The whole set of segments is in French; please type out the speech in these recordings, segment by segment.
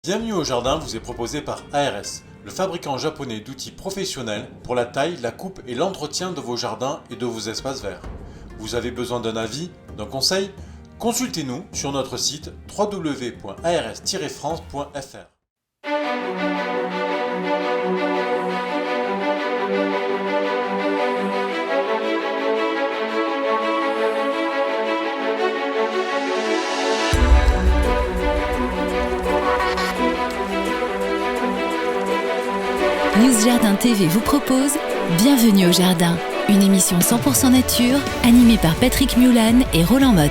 Bienvenue au jardin vous est proposé par ARS, le fabricant japonais d'outils professionnels pour la taille, la coupe et l'entretien de vos jardins et de vos espaces verts. Vous avez besoin d'un avis, d'un conseil? Consultez-nous sur notre site www.ars-france.fr. News Jardin TV vous propose Bienvenue au Jardin, une émission 100% nature animée par Patrick Mulan et Roland Motte.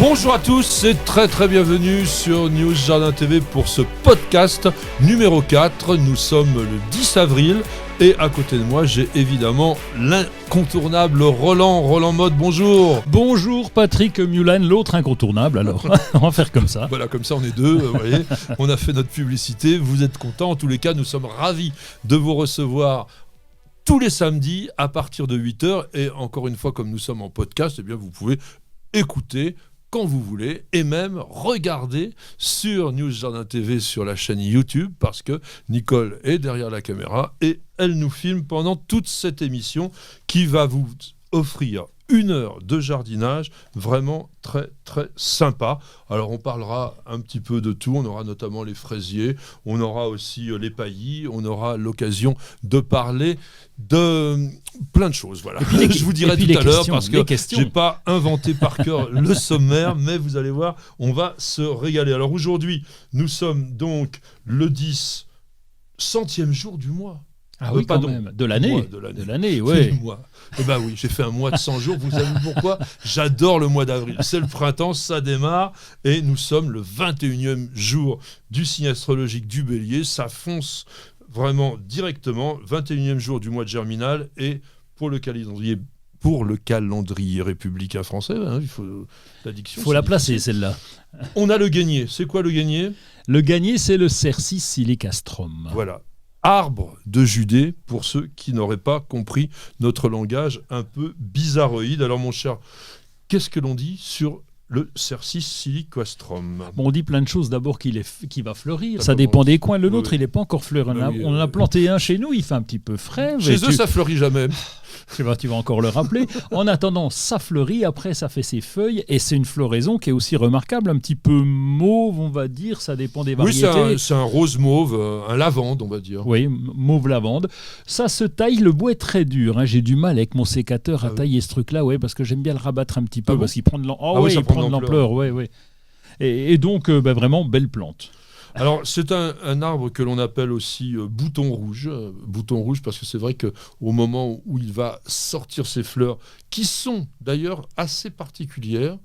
Bonjour à tous, c'est très bienvenue sur News Jardin TV pour ce podcast numéro 4. Nous sommes le 10 avril et à côté de moi, j'ai évidemment l'incontournable Roland Motte. Bonjour. Bonjour Patrick Mulan, l'autre incontournable alors. On va faire comme ça. Voilà, comme ça on est deux, vous voyez. On a fait notre publicité, vous êtes contents. En tous les cas, nous sommes ravis de vous recevoir tous les samedis à partir de 8h. Et encore une fois, comme nous sommes en podcast, eh bien vous pouvez écouter quand vous voulez, et même regarder sur News Jardin TV sur la chaîne YouTube, parce que Nicole est derrière la caméra et elle nous filme pendant toute cette émission qui va vous offrir 1 heure de jardinage vraiment très sympa. Alors on parlera un petit peu de tout, on aura notamment les fraisiers, on aura aussi les paillis, on aura l'occasion de parler de plein de choses. Voilà. Je vous dirai tout à l'heure parce que j'ai pas inventé par cœur le sommaire, mais vous allez voir, on va se régaler. Alors aujourd'hui, nous sommes donc le 10, 100e jour du mois. Ah oui, quand même. De l'année. De l'année, oui. Eh ben oui, j'ai fait un mois de 100 jours. Vous savez pourquoi? J'adore le mois d'avril. C'est le printemps, ça démarre. Et nous sommes le 21e jour du signe astrologique du Bélier. Ça fonce vraiment directement. 21e jour du mois de Germinal. Et pour le calendrier républicain français, hein, il faut l'addiction. Il faut la placer, celle-là. On a le guénier. C'est quoi le guénier? Le guénier, c'est le Cercis silicastrum. Voilà. Arbre de Judée, pour ceux qui n'auraient pas compris notre langage un peu bizarroïde. Alors mon cher, qu'est-ce que l'on dit sur le Cercis silicastrum? Bon, on dit plein de choses. D'abord qu'il va fleurir. Ça dépend des coins. Le nôtre, il n'est pas encore fleuri. On en a planté un chez nous, il fait un petit peu frais. Chez eux, ça fleurit jamais. Tu vas encore le rappeler. En attendant, ça fleurit, après ça fait ses feuilles et c'est une floraison qui est aussi remarquable, un petit peu mauve, on va dire, ça dépend des variétés. Oui, c'est un rose mauve, un lavande, on va dire. Oui, mauve lavande. Ça se taille, le bois est très dur, hein. J'ai du mal avec mon sécateur à tailler ce truc-là, ouais, parce que j'aime bien le rabattre un petit peu, parce qu'il prend de l'ampleur. Ouais. Et donc, vraiment, belle plante. Alors, c'est un arbre que l'on appelle aussi bouton rouge parce que c'est vrai qu'au moment où il va sortir ses fleurs, qui sont d'ailleurs assez particulières,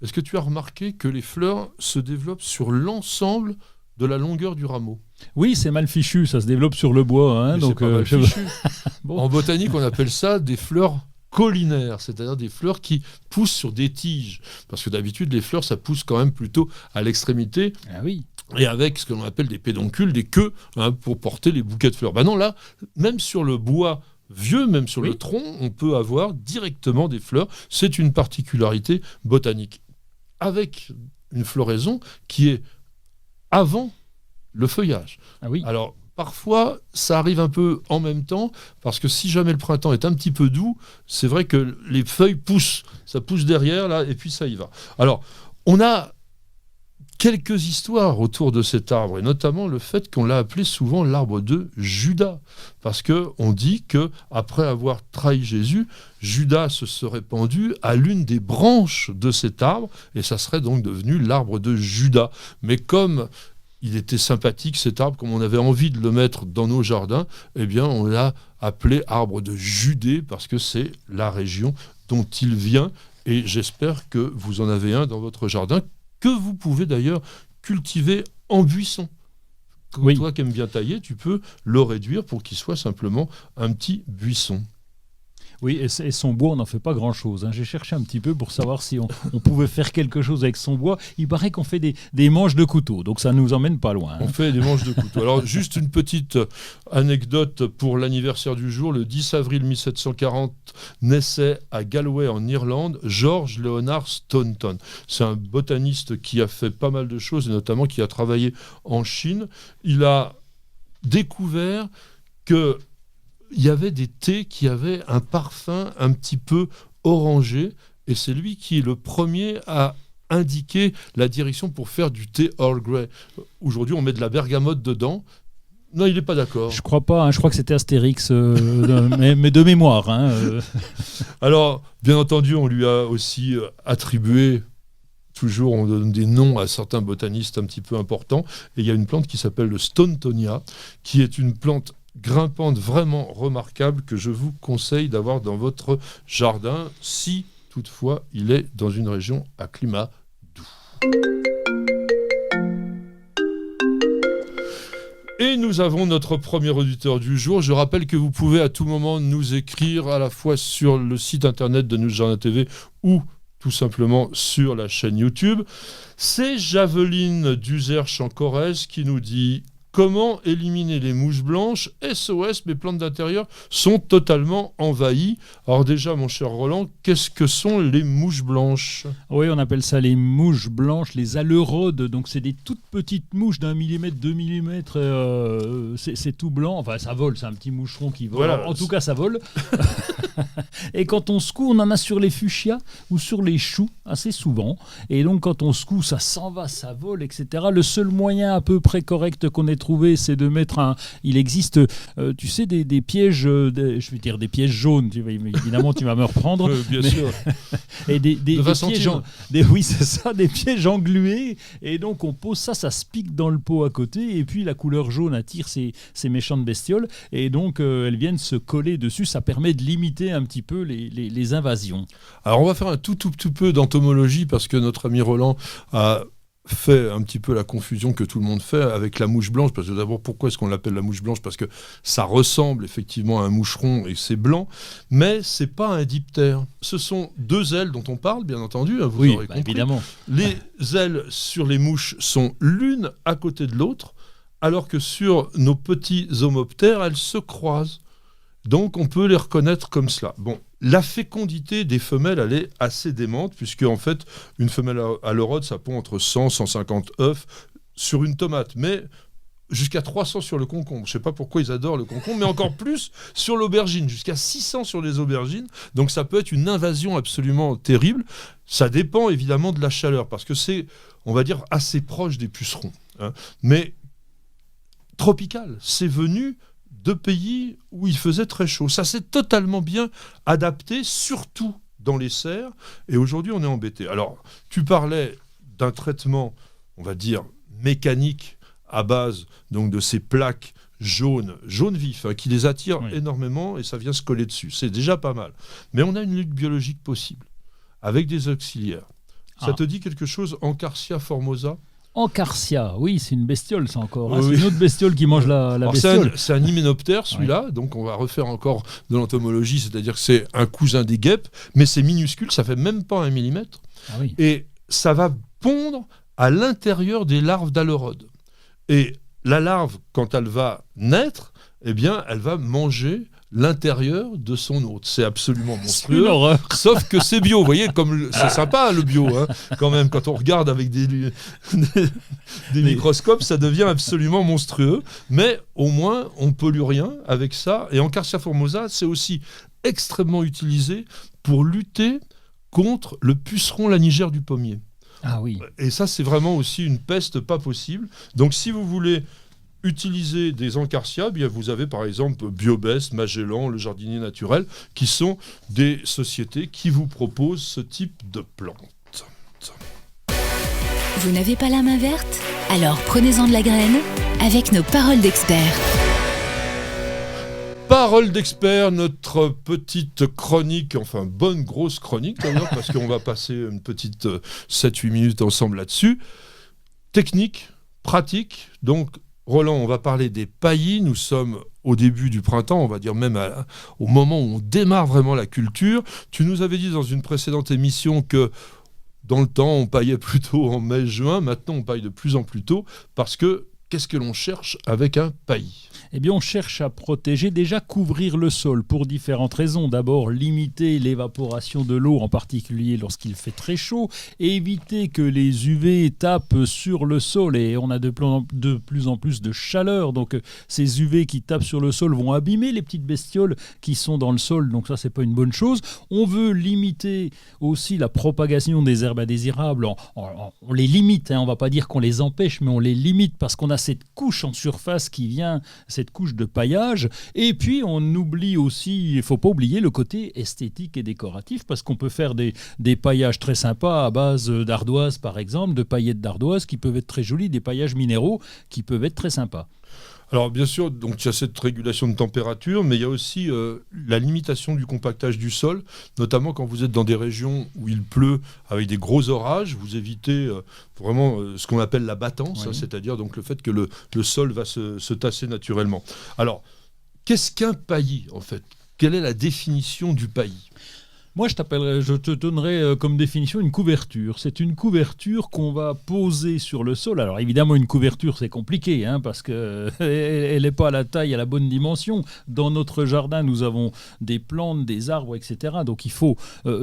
est-ce que tu as remarqué que les fleurs se développent sur l'ensemble de la longueur du rameau? Oui, c'est mal fichu, ça se développe sur le bois. Hein, donc, c'est pas mal fichu. Bon. En botanique, on appelle ça des fleurs collinaires, c'est-à-dire des fleurs qui poussent sur des tiges. Parce que d'habitude, les fleurs, ça pousse quand même plutôt à l'extrémité. Ah oui. Et avec ce que l'on appelle des pédoncules, des queues, hein, pour porter les bouquets de fleurs. Ben non, là, même sur le bois vieux, même sur le tronc, on peut avoir directement des fleurs. C'est une particularité botanique. Avec une floraison qui est avant le feuillage. Ah oui. Alors, parfois, ça arrive un peu en même temps, parce que si jamais le printemps est un petit peu doux, c'est vrai que les feuilles poussent. Ça pousse derrière, là, et puis ça y va. Alors, on a quelques histoires autour de cet arbre, et notamment le fait qu'on l'a appelé souvent l'arbre de Judas, parce qu'on dit qu'après avoir trahi Jésus, Judas se serait pendu à l'une des branches de cet arbre, et ça serait donc devenu l'arbre de Judas. Mais comme il était sympathique cet arbre, comme on avait envie de le mettre dans nos jardins, eh bien on l'a appelé arbre de Judée, parce que c'est la région dont il vient, et j'espère que vous en avez un dans votre jardin, que vous pouvez d'ailleurs cultiver en buisson. Oui. Toi qui aimes bien tailler, tu peux le réduire pour qu'il soit simplement un petit buisson. Oui, et son bois, on n'en fait pas grand-chose. J'ai cherché un petit peu pour savoir si on pouvait faire quelque chose avec son bois. Il paraît qu'on fait des manches de couteau, donc ça ne nous emmène pas loin. On fait des manches de couteau. Alors, juste une petite anecdote pour l'anniversaire du jour. Le 10 avril 1740 naissait à Galway, en Irlande, George Leonard Staunton. C'est un botaniste qui a fait pas mal de choses, et notamment qui a travaillé en Chine. Il a découvert qu'il y avait des thés qui avaient un parfum un petit peu orangé, et c'est lui qui est le premier à indiquer la direction pour faire du thé Earl Grey. Aujourd'hui, on met de la bergamote dedans. Non, il n'est pas d'accord. Je crois pas, je crois que c'était Astérix, mais de mémoire. Alors, bien entendu, on lui a aussi attribué, toujours on donne des noms à certains botanistes un petit peu importants, et il y a une plante qui s'appelle le Stauntonia, qui est une plante grimpante vraiment remarquable que je vous conseille d'avoir dans votre jardin, si toutefois il est dans une région à climat doux. Et nous avons notre premier auditeur du jour. Je rappelle que vous pouvez à tout moment nous écrire à la fois sur le site internet de Nous Jardin TV ou tout simplement sur la chaîne YouTube. C'est Javeline d'Uzerche en Corrèze qui nous dit: comment éliminer les mouches blanches ? SOS, mes plantes d'intérieur sont totalement envahies. Alors déjà, mon cher Roland, qu'est-ce que sont les mouches blanches ? Oui, on appelle ça les mouches blanches, les aleurodes. Donc, c'est des toutes petites mouches d'1 millimètre, 2 millimètres. C'est tout blanc. Enfin, ça vole, c'est un petit moucheron qui vole. Voilà. En tout cas, ça vole. Et quand on secoue, on en a sur les fuchsias ou sur les choux, assez souvent. Et donc, quand on secoue, ça s'en va, ça vole, etc. Le seul moyen à peu près correct qu'on ait trouvé, c'est de mettre il existe, tu sais, des pièges, je vais dire des pièges jaunes, évidemment tu vas me reprendre. Bien sûr. Et des pièges, oui c'est ça, des pièges englués, et donc on pose ça se pique dans le pot à côté, et puis la couleur jaune attire ces méchantes bestioles, et donc elles viennent se coller dessus, ça permet de limiter un petit peu les invasions. Alors on va faire un tout petit peu d'entomologie, parce que notre ami Roland a fait un petit peu la confusion que tout le monde fait avec la mouche blanche, parce que d'abord, pourquoi est-ce qu'on l'appelle la mouche blanche ? Parce que ça ressemble effectivement à un moucheron et c'est blanc, mais c'est pas un diptère. Ce sont deux ailes dont on parle, bien entendu, vous aurez compris. Évidemment. Les ailes sur les mouches sont l'une à côté de l'autre, alors que sur nos petits homoptères, elles se croisent. Donc on peut les reconnaître comme cela. Bon, la fécondité des femelles, elle est assez démente, puisque en fait, une femelle aleurodes, ça pond entre 100 et 150 œufs sur une tomate, mais jusqu'à 300 sur le concombre. Je ne sais pas pourquoi ils adorent le concombre, mais encore plus sur l'aubergine, jusqu'à 600 sur les aubergines. Donc ça peut être une invasion absolument terrible. Ça dépend évidemment de la chaleur, parce que c'est, on va dire, assez proche des pucerons. Mais tropical, c'est venu de pays où il faisait très chaud. Ça s'est totalement bien adapté, surtout dans les serres, et aujourd'hui on est embêté. Alors, tu parlais d'un traitement, on va dire, mécanique à base donc de ces plaques jaune vif, qui les attire énormément, et ça vient se coller dessus. C'est déjà pas mal. Mais on a une lutte biologique possible, avec des auxiliaires. Ça te dit quelque chose, Encarsia formosa ? Encarsia, oui, c'est une bestiole, ça encore. Oui. C'est une autre bestiole qui mange la bestiole. C'est un hyménoptère, celui-là, donc on va refaire encore de l'entomologie, c'est-à-dire que c'est un cousin des guêpes, mais c'est minuscule, ça fait même pas 1 millimètre. Et ça va pondre à l'intérieur des larves d'aleurodes. Et la larve, quand elle va naître, eh bien, elle va manger l'intérieur de son hôte. C'est absolument monstrueux. Sauf que c'est bio. Vous voyez, comme c'est sympa le bio, quand même. Quand on regarde avec des microscopes, ça devient absolument monstrueux. Mais au moins, on ne pollue rien avec ça. Et Encarsia formosa, c'est aussi extrêmement utilisé pour lutter contre le puceron lanigère du pommier. Ah oui. Et ça, c'est vraiment aussi une peste pas possible. Donc, si vous voulez utiliser des encarsia, bien vous avez par exemple Biobest, Magellan, Le Jardinier Naturel, qui sont des sociétés qui vous proposent ce type de plantes. Vous n'avez pas la main verte ? Alors prenez-en de la graine avec nos paroles d'experts. Parole d'expert, notre petite chronique, enfin bonne grosse chronique d'ailleurs, parce qu'on va passer une petite 7-8 minutes ensemble là-dessus. Technique, pratique, donc Roland, on va parler des paillis. Nous sommes au début du printemps, on va dire même au moment où on démarre vraiment la culture. Tu nous avais dit dans une précédente émission que dans le temps, on paillait plutôt en mai-juin. Maintenant, on paille de plus en plus tôt parce que qu'est-ce que l'on cherche avec un paillis ? Eh bien, on cherche à protéger, déjà couvrir le sol pour différentes raisons. D'abord, limiter l'évaporation de l'eau, en particulier lorsqu'il fait très chaud, et éviter que les UV tapent sur le sol. Et on a de plus en plus de chaleur. Donc, ces UV qui tapent sur le sol vont abîmer les petites bestioles qui sont dans le sol. Donc, ça, c'est pas une bonne chose. On veut limiter aussi la propagation des herbes indésirables. On les limite, hein. On va pas dire qu'on les empêche, mais on les limite parce qu'on a cette couche en surface qui vient, cette couche de paillage. Et puis on oublie aussi, il ne faut pas oublier le côté esthétique et décoratif, parce qu'on peut faire des paillages très sympas à base d'ardoise par exemple, de paillettes d'ardoise qui peuvent être très jolies, des paillages minéraux qui peuvent être très sympas. Alors bien sûr, donc il y a cette régulation de température, mais il y a aussi la limitation du compactage du sol, notamment quand vous êtes dans des régions où il pleut avec des gros orages, vous évitez vraiment ce qu'on appelle la battance, oui. C'est-à-dire donc le fait que le sol va se tasser naturellement. Alors, qu'est-ce qu'un paillis en fait ? Quelle est la définition du paillis ? Moi, je te donnerai comme définition une couverture. C'est une couverture qu'on va poser sur le sol. Alors évidemment, une couverture, c'est compliqué, hein, parce qu'elle n'est pas à la taille, à la bonne dimension. Dans notre jardin, nous avons des plantes, des arbres, etc. Donc il faut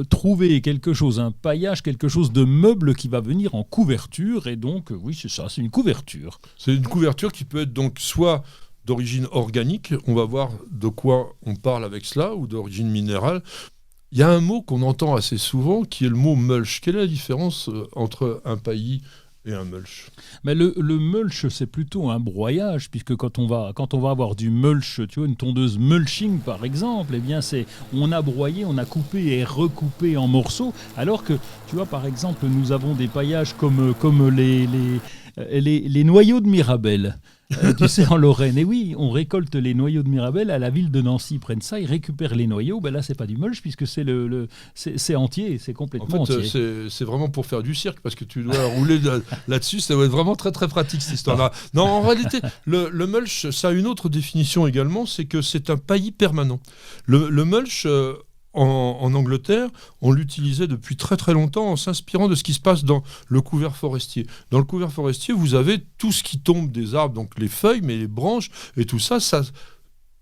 trouver quelque chose, un paillage, quelque chose de meuble qui va venir en couverture. Et donc, oui, c'est ça, c'est une couverture. C'est une couverture qui peut être donc soit d'origine organique, on va voir de quoi on parle avec cela, ou d'origine minérale. Il y a un mot qu'on entend assez souvent qui est le mot mulch. Quelle est la différence entre un paillis et un mulch ? Mais le mulch, c'est plutôt un broyage, puisque quand on va avoir du mulch, tu vois, une tondeuse mulching par exemple, eh bien on a broyé, on a coupé et recoupé en morceaux, alors que tu vois par exemple nous avons des paillages comme les noyaux de Mirabelle. Tu sais, en Lorraine, et oui, on récolte les noyaux de Mirabelle, à la ville de Nancy, ils prennent ça, ils récupèrent les noyaux, ben là c'est pas du mulch puisque c'est entier, c'est complètement entier. C'est vraiment pour faire du cirque, parce que tu dois rouler là-dessus, ça va être vraiment très très pratique cette histoire-là. Non, en réalité, le mulch, ça a une autre définition également, c'est que c'est un paillis permanent. Le mulch... En Angleterre, on l'utilisait depuis très très longtemps en s'inspirant de ce qui se passe dans le couvert forestier. Dans le couvert forestier, vous avez tout ce qui tombe des arbres, donc les feuilles, mais les branches, et tout ça, ça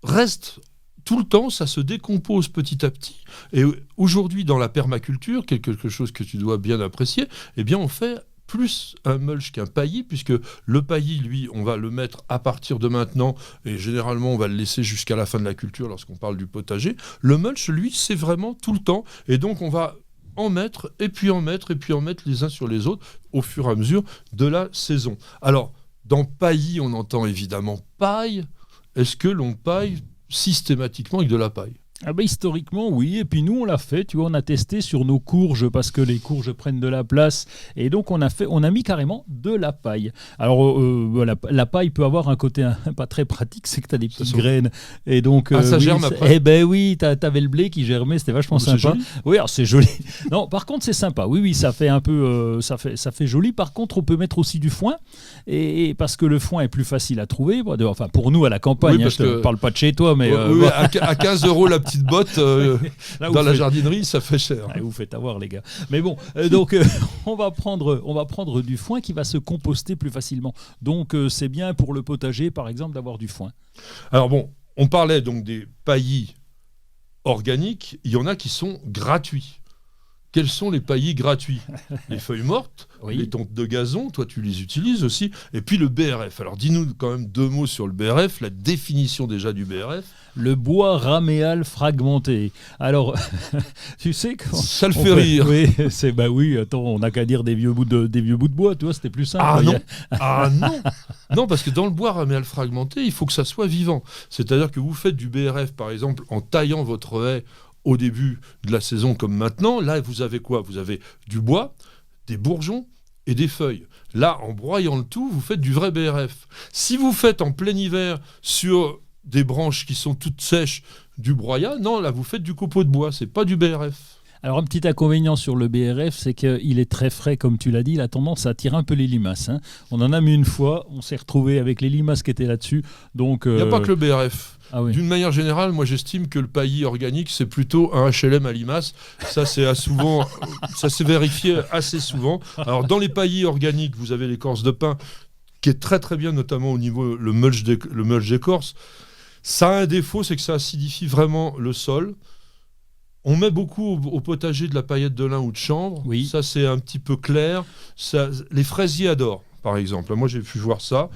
reste tout le temps, ça se décompose petit à petit. Et aujourd'hui, dans la permaculture, quelque chose que tu dois bien apprécier, eh bien on fait plus un mulch qu'un paillis, puisque le paillis, lui, on va le mettre à partir de maintenant, et généralement on va le laisser jusqu'à la fin de la culture lorsqu'on parle du potager. Le mulch, lui, c'est vraiment tout le temps, et donc on va en mettre, et puis en mettre, et puis en mettre les uns sur les autres au fur et à mesure de la saison. Alors, dans paillis, on entend évidemment paille. Est-ce que l'on paille systématiquement avec de la paille ? Ah ben historiquement oui, et puis nous on l'a fait, tu vois, on a testé sur nos courges parce que les courges prennent de la place, et donc on a mis carrément de la paille. Alors la paille peut avoir un côté pas très pratique, c'est que tu as des petites graines, et donc ça oui, germe après. Eh ben oui, t'avais le blé qui germait, c'était vachement sympa. Joli. Oui, alors c'est joli. Non, par contre c'est sympa. Oui, ça fait un peu ça fait joli. Par contre, on peut mettre aussi du foin, et parce que le foin est plus facile à trouver, enfin pour nous à la campagne, oui, je te parle pas de chez toi, mais oui, à 15 € la petite botte dans la jardinerie, ça fait cher. Vous faites avoir les gars. Mais bon, donc on va prendre du foin qui va se composter plus facilement. Donc c'est bien pour le potager, par exemple, d'avoir du foin. Alors bon, on parlait donc des paillis organiques. Il y en a qui sont gratuits. Quels sont les paillis gratuits ? Les feuilles mortes, oui. Les tontes de gazon, toi tu les utilises aussi, et puis le BRF. Alors dis-nous quand même 2 mots sur le BRF, la définition déjà du BRF. Le bois raméal fragmenté. Alors, tu sais quand ça le fait rire. Oui, attends, on n'a qu'à dire des vieux bouts de bois, tu vois, c'était plus simple. Non, parce que dans le bois raméal fragmenté, il faut que ça soit vivant. C'est-à-dire que vous faites du BRF, par exemple, en taillant votre haie au début de la saison comme maintenant. Là, vous avez quoi ? Vous avez du bois, des bourgeons et des feuilles. Là, en broyant le tout, vous faites du vrai BRF. Si vous faites en plein hiver sur des branches qui sont toutes sèches du broyat, non, là, vous faites du copeau de bois, c'est pas du BRF. Alors, un petit inconvénient sur le BRF, c'est qu'il est très frais, comme tu l'as dit. Il a tendance à attirer un peu les limaces. Hein. On en a mis une fois, on s'est retrouvé avec les limaces qui étaient là-dessus. Donc, il n'y a pas que le BRF. Ah oui. D'une manière générale, moi j'estime que le paillis organique, c'est plutôt un HLM à limaces. Ça s'est vérifié assez souvent. Alors, dans les paillis organiques, vous avez l'écorce de pin, qui est très très bien, notamment au niveau le mulch d'écorce. Ça a un défaut, c'est que ça acidifie vraiment le sol. On met beaucoup au potager de la paillette de lin ou de chanvre. Oui. Ça, c'est un petit peu clair. Les fraisiers adorent, par exemple. Moi, j'ai pu voir ça.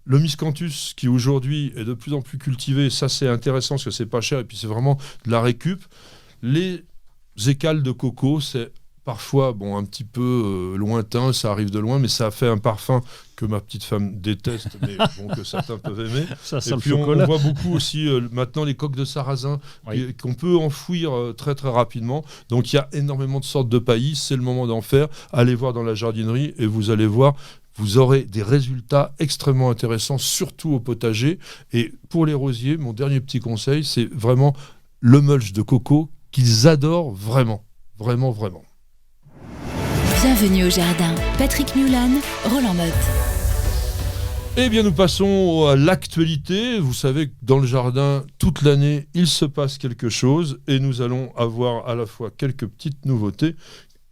Le miscanthus, qui aujourd'hui est de plus en plus cultivé, ça, c'est intéressant parce que c'est pas cher et puis c'est vraiment de la récup. Les écales de coco, c'est parfois un petit peu lointain, ça arrive de loin, mais ça a fait un parfum que ma petite femme déteste, mais que certains peuvent aimer. Ça et puis on voit beaucoup aussi maintenant les coques de sarrasin qu'on peut enfouir très très rapidement. Donc il y a énormément de sortes de paillis, c'est le moment d'en faire. Allez voir dans la jardinerie et vous allez voir, vous aurez des résultats extrêmement intéressants, surtout au potager. Et pour les rosiers, mon dernier petit conseil, c'est vraiment le mulch de coco qu'ils adorent vraiment, vraiment, vraiment. Bienvenue au jardin. Patrick Mulan, Roland Motte. Eh bien, nous passons à l'actualité. Vous savez que dans le jardin, toute l'année, il se passe quelque chose et nous allons avoir à la fois quelques petites nouveautés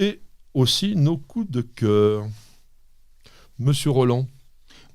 et aussi nos coups de cœur. Monsieur Roland.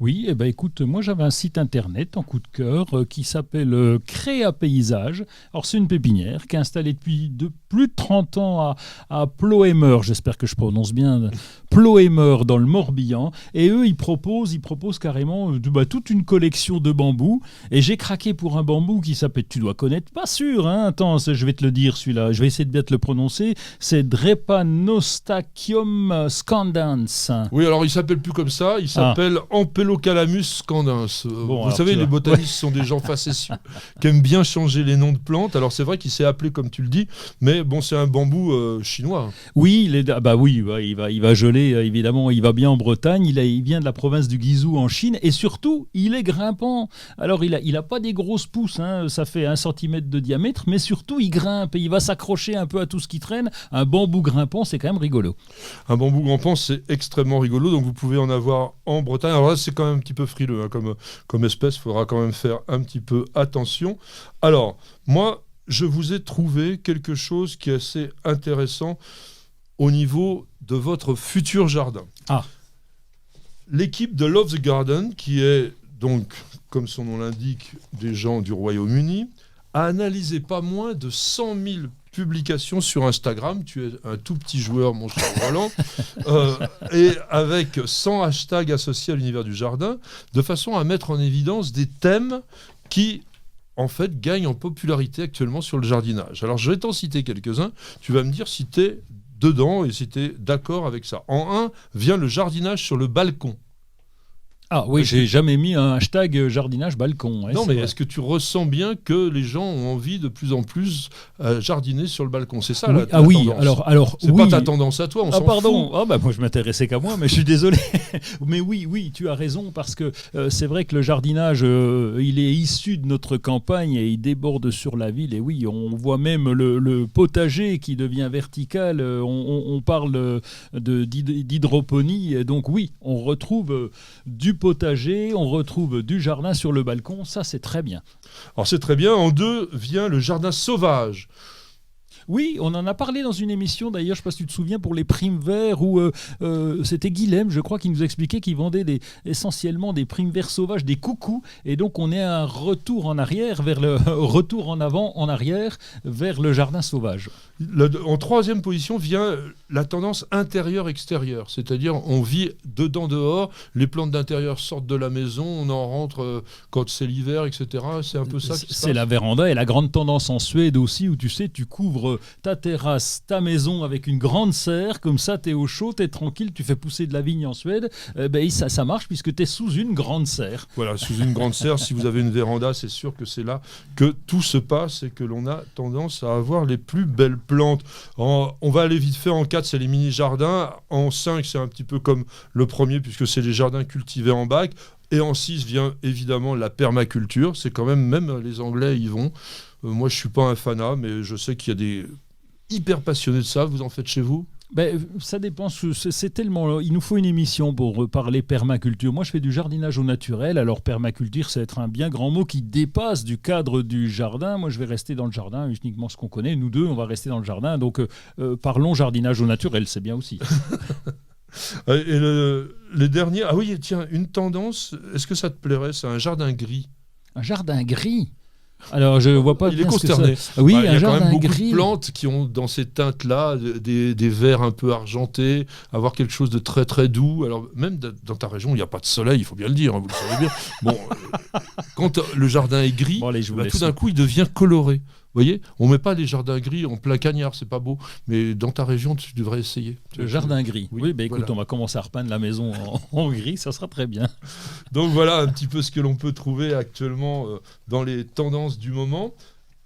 Oui, écoute, moi j'avais un site internet en coup de cœur qui s'appelle Créa Paysage. Alors c'est une pépinière qui est installée depuis plus de 30 ans à Ploemeur, j'espère que je prononce bien, Ploemeur dans le Morbihan. Et eux, ils proposent carrément toute une collection de bambous. Et j'ai craqué pour un bambou qui s'appelle, tu dois connaître, pas sûr, hein, attends, je vais te le dire celui-là, je vais essayer de bien te le prononcer, c'est Drepanostachium scandens. Oui, alors il s'appelle plus comme ça, il s'appelle Ampelocalamus scandens. Vous savez, les botanistes sont des gens facétieux qui aiment bien changer les noms de plantes. Alors c'est vrai qu'il s'est appelé comme tu le dis, mais c'est un bambou chinois. Oui, il va geler, évidemment, il va bien en Bretagne, il vient de la province du Guizhou en Chine, et surtout, il est grimpant. Alors il a pas des grosses pousses, hein, ça fait 1 centimètre de diamètre, mais surtout il grimpe, et il va s'accrocher un peu à tout ce qui traîne. Un bambou grimpant, c'est quand même rigolo. Un bambou grimpant, c'est extrêmement rigolo, donc vous pouvez en avoir en Bretagne. Alors là, c'est quand même un petit peu frileux, hein, comme espèce, il faudra quand même faire un petit peu attention. Alors, moi, je vous ai trouvé quelque chose qui est assez intéressant au niveau de votre futur jardin. L'équipe de Love the Garden, qui est donc, comme son nom l'indique, des gens du Royaume-Uni, a analysé pas moins de 100 000 publications sur Instagram. Tu es un tout petit joueur, mon cher Roland, et avec 100 hashtags associés à l'univers du jardin, de façon à mettre en évidence des thèmes qui en fait, gagne en popularité actuellement sur le jardinage. Alors, je vais t'en citer quelques-uns. Tu vas me dire si tu es dedans et si tu es d'accord avec ça. En 1, vient le jardinage sur le balcon. Ah oui, j'ai jamais mis un hashtag jardinage balcon. Non, mais est-ce que tu ressens bien que les gens ont envie de plus en plus jardiner sur le balcon? C'est ça la oui, tendance. alors c'est pas ta tendance à toi, on s'en pardon. fout. Moi je m'intéressais qu'à moi, mais je suis désolé. Mais oui, tu as raison, parce que c'est vrai que le jardinage, il est issu de notre campagne et il déborde sur la ville. Et oui, on voit même le potager qui devient vertical. On parle d'hydroponie. Et donc oui, on retrouve du potager, on retrouve du jardin sur le balcon, ça c'est très bien. Alors c'est très bien. En 2 vient le jardin sauvage. Oui, on en a parlé dans une émission d'ailleurs, je ne sais pas si tu te souviens, pour les primes verts, où c'était Guilhem, je crois, qui nous expliquait qu'il vendait essentiellement des primes verts sauvages, des coucous, et donc on est à un retour en arrière, retour en avant, en arrière, vers le jardin sauvage. En 3e position vient la tendance intérieur-extérieur, c'est-à-dire on vit dedans-dehors, les plantes d'intérieur sortent de la maison, on en rentre quand c'est l'hiver, etc. C'est un peu ça qui se passe. C'est la véranda et la grande tendance en Suède aussi, où tu sais, tu couvres ta terrasse, ta maison avec une grande serre, comme ça t'es au chaud, t'es tranquille, tu fais pousser de la vigne en Suède, ça marche puisque t'es sous une grande serre. Voilà, sous une grande serre, si vous avez une véranda, c'est sûr que c'est là que tout se passe et que l'on a tendance à avoir les plus belles plantes. On va aller vite fait. En 4, c'est les mini-jardins. En 5, c'est un petit peu comme le premier puisque c'est les jardins cultivés en bac. Et en 6 vient évidemment la permaculture. C'est quand même les Anglais y vont. Moi, je ne suis pas un fanat, mais je sais qu'il y a hyper passionné de ça, vous en faites chez vous ? Ça dépend, c'est tellement... Il nous faut une émission pour parler permaculture. Moi, je fais du jardinage au naturel, alors permaculture, c'est être un bien grand mot qui dépasse du cadre du jardin. Moi, je vais rester dans le jardin, uniquement ce qu'on connaît. Nous deux, on va rester dans le jardin, donc parlons jardinage au naturel, c'est bien aussi. Et les derniers... Ah oui, tiens, une tendance, est-ce que ça te plairait ? C'est un jardin gris. Un jardin gris ? Alors, je vois pas. Il est consterné. Oui, il y a quand même beaucoup gris. de plantes qui ont dans ces teintes-là des verts un peu argentés, avoir quelque chose de très très doux. Alors même dans ta région, il n'y a pas de soleil, il faut bien le dire, hein, vous le savez bien. Bon, quand le jardin est gris, tout d'un coup, il devient coloré. Vous voyez, on met pas les jardins gris en plein cagnard, c'est pas beau. Mais dans ta région, tu devrais essayer. Le jardin gris. Oui, écoute, voilà. On va commencer à repeindre la maison en gris, ça sera très bien. Donc voilà un petit peu ce que l'on peut trouver actuellement dans les tendances du moment.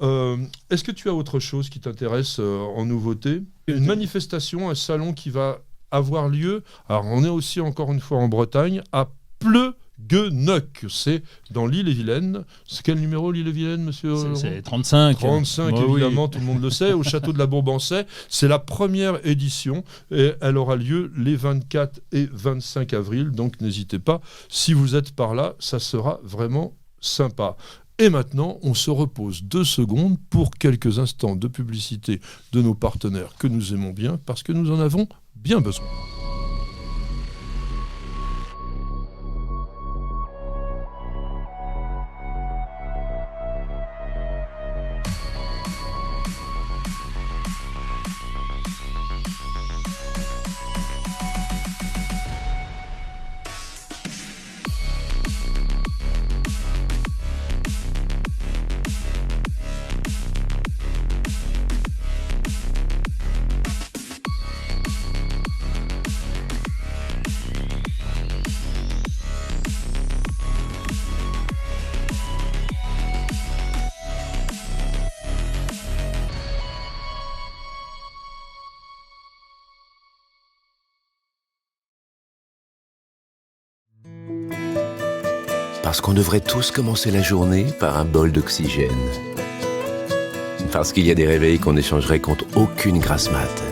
Est-ce que tu as autre chose qui t'intéresse en nouveauté ? Une manifestation, un salon qui va avoir lieu. Alors on est aussi encore une fois en Bretagne, à Pleugueneuc, c'est dans l'Ille-et-Vilaine. C'est quel numéro l'Ille-et-Vilaine, monsieur ? C'est 35. 35, évidemment, tout le monde le sait, au château de la Bourbansais. C'est la première édition et elle aura lieu les 24 et 25 avril. Donc n'hésitez pas, si vous êtes par là, ça sera vraiment sympa. Et maintenant, on se repose 2 secondes pour quelques instants de publicité de nos partenaires que nous aimons bien parce que nous en avons bien besoin. Parce qu'on devrait tous commencer la journée par un bol d'oxygène. Parce qu'il y a des réveils qu'on échangerait contre aucune grasse mat.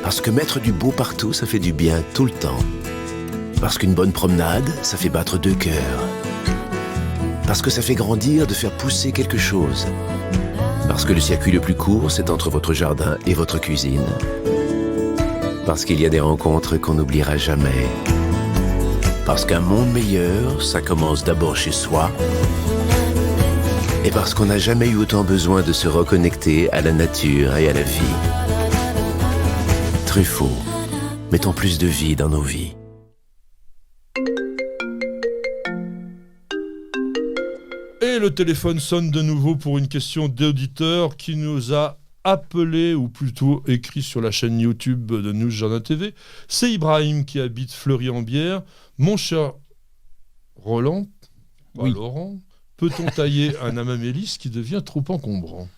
Parce que mettre du beau partout, ça fait du bien tout le temps. Parce qu'une bonne promenade, ça fait battre 2 cœurs. Parce que ça fait grandir de faire pousser quelque chose. Parce que le circuit le plus court, c'est entre votre jardin et votre cuisine. Parce qu'il y a des rencontres qu'on n'oubliera jamais. Parce qu'un monde meilleur, ça commence d'abord chez soi. Et parce qu'on n'a jamais eu autant besoin de se reconnecter à la nature et à la vie. Truffaut, mettons plus de vie dans nos vies. Et le téléphone sonne de nouveau pour une question d'auditeur qui nous a appelé, ou plutôt écrit sur la chaîne YouTube de News Jardin TV. C'est Ibrahim qui habite Fleury-en-Bière. Mon cher Roland, Laurent, peut-on tailler un amamélis qui devient trop encombrant ?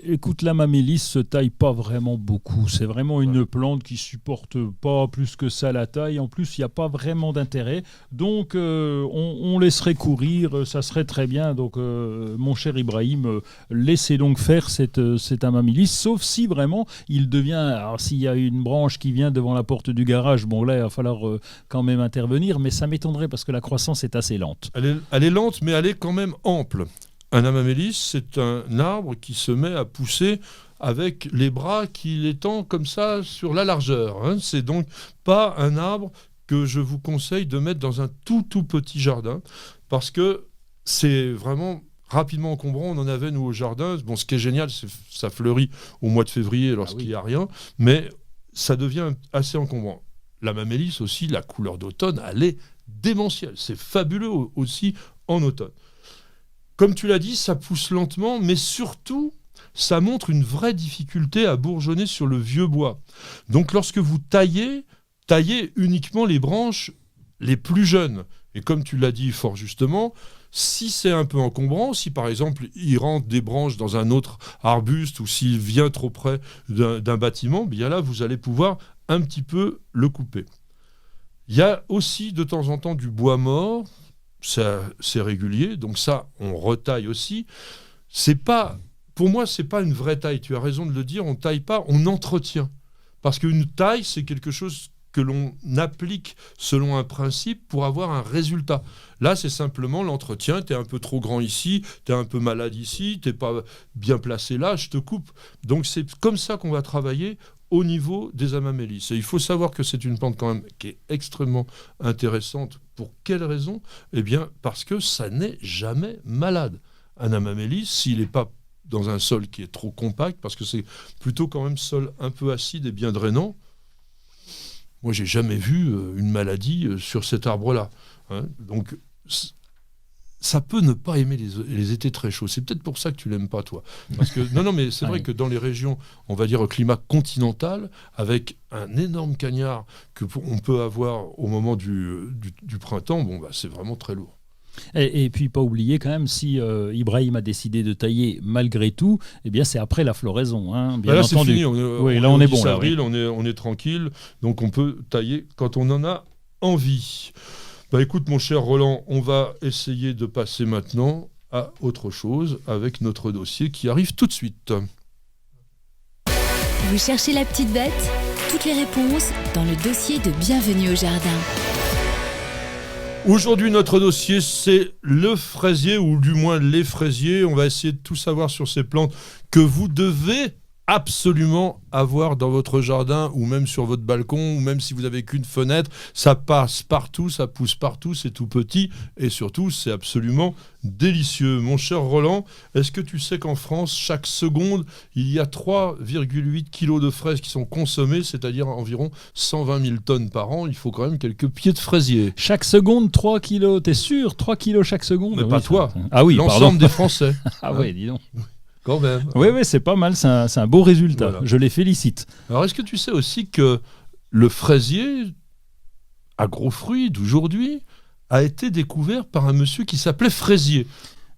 Écoute, l'amamélis se taille pas vraiment beaucoup. C'est vraiment une plante qui supporte pas plus que ça la taille. En plus, il n'y a pas vraiment d'intérêt. Donc, on laisserait courir. Ça serait très bien. Donc, mon cher Ibrahim, laissez donc faire cet amamélis. Sauf si vraiment il devient... Alors, s'il y a une branche qui vient devant la porte du garage, bon là, il va falloir quand même intervenir. Mais ça m'étonnerait parce que la croissance est assez lente. Elle est lente, mais elle est quand même ample. Un amamélis, c'est un arbre qui se met à pousser avec les bras qu'il étend comme ça sur la largeur. Hein. C'est donc pas un arbre que je vous conseille de mettre dans un tout petit jardin parce que c'est vraiment rapidement encombrant. On en avait, nous, au jardin. Bon, ce qui est génial, c'est que ça fleurit au mois de février lorsqu'il n'y a rien, mais ça devient assez encombrant. L'amamélis aussi, la couleur d'automne, elle est démentielle. C'est fabuleux aussi en automne. Comme tu l'as dit, ça pousse lentement, mais surtout, ça montre une vraie difficulté à bourgeonner sur le vieux bois. Donc lorsque vous taillez uniquement les branches les plus jeunes. Et comme tu l'as dit fort justement, si c'est un peu encombrant, si par exemple il rentre des branches dans un autre arbuste ou s'il vient trop près d'un bâtiment, bien là vous allez pouvoir un petit peu le couper. Il y a aussi de temps en temps du bois mort. Ça, c'est régulier, donc ça, on retaille aussi. C'est pas pour moi, c'est pas une vraie taille. Tu as raison de le dire. On taille pas, on entretient. Parce qu'une taille, c'est quelque chose que l'on applique selon un principe pour avoir un résultat. Là, c'est simplement l'entretien. Tu es un peu trop grand ici, tu es un peu malade ici, tu n'es pas bien placé là, je te coupe. Donc, c'est comme ça qu'on va travailler au niveau des amamélis. Et il faut savoir que c'est une plante quand même qui est extrêmement intéressante. Pour quelle raison ? Eh bien, parce que ça n'est jamais malade. Un amamélis, s'il n'est pas dans un sol qui est trop compact, parce que c'est plutôt quand même sol un peu acide et bien drainant, moi, j'ai jamais vu une maladie sur cet arbre-là. Hein. Donc, ça peut ne pas aimer les étés très chauds. C'est peut-être pour ça que tu l'aimes pas, toi. Parce que, non, mais c'est vrai que dans les régions, on va dire au climat continental, avec un énorme cagnard qu'on peut avoir au moment du printemps, c'est vraiment très lourd. Et puis, pas oublier quand même, si Ibrahim a décidé de tailler malgré tout, eh bien, c'est après la floraison. Hein, bien là, entendu. C'est fini. On est bon. Avril, là, on est tranquille. Donc, on peut tailler quand on en a envie. Écoute, mon cher Roland, on va essayer de passer maintenant à autre chose avec notre dossier qui arrive tout de suite. Vous cherchez la petite bête ? Toutes les réponses dans le dossier de Bienvenue au Jardin. Aujourd'hui, notre dossier, c'est le fraisier, ou du moins les fraisiers. On va essayer de tout savoir sur ces plantes que vous devez absolument avoir dans votre jardin, ou même sur votre balcon, ou même si vous n'avez qu'une fenêtre. Ça passe partout, ça pousse partout, c'est tout petit, et surtout, c'est absolument délicieux. Mon cher Roland, est-ce que tu sais qu'en France, chaque seconde, il y a 3,8 kilos de fraises qui sont consommées, c'est-à-dire environ 120 000 tonnes par an. Il faut quand même quelques pieds de fraisier. Chaque seconde, 3 kilos, t'es sûr ? 3 kilos chaque seconde ? Mais pas toi. Ah oui, l'ensemble des Français. Ah oui, dis donc. Quand même. Oui, c'est pas mal, c'est un beau résultat. Voilà. Je les félicite. Alors, est-ce que tu sais aussi que le fraisier à gros fruits d'aujourd'hui a été découvert par un monsieur qui s'appelait Fraisier ?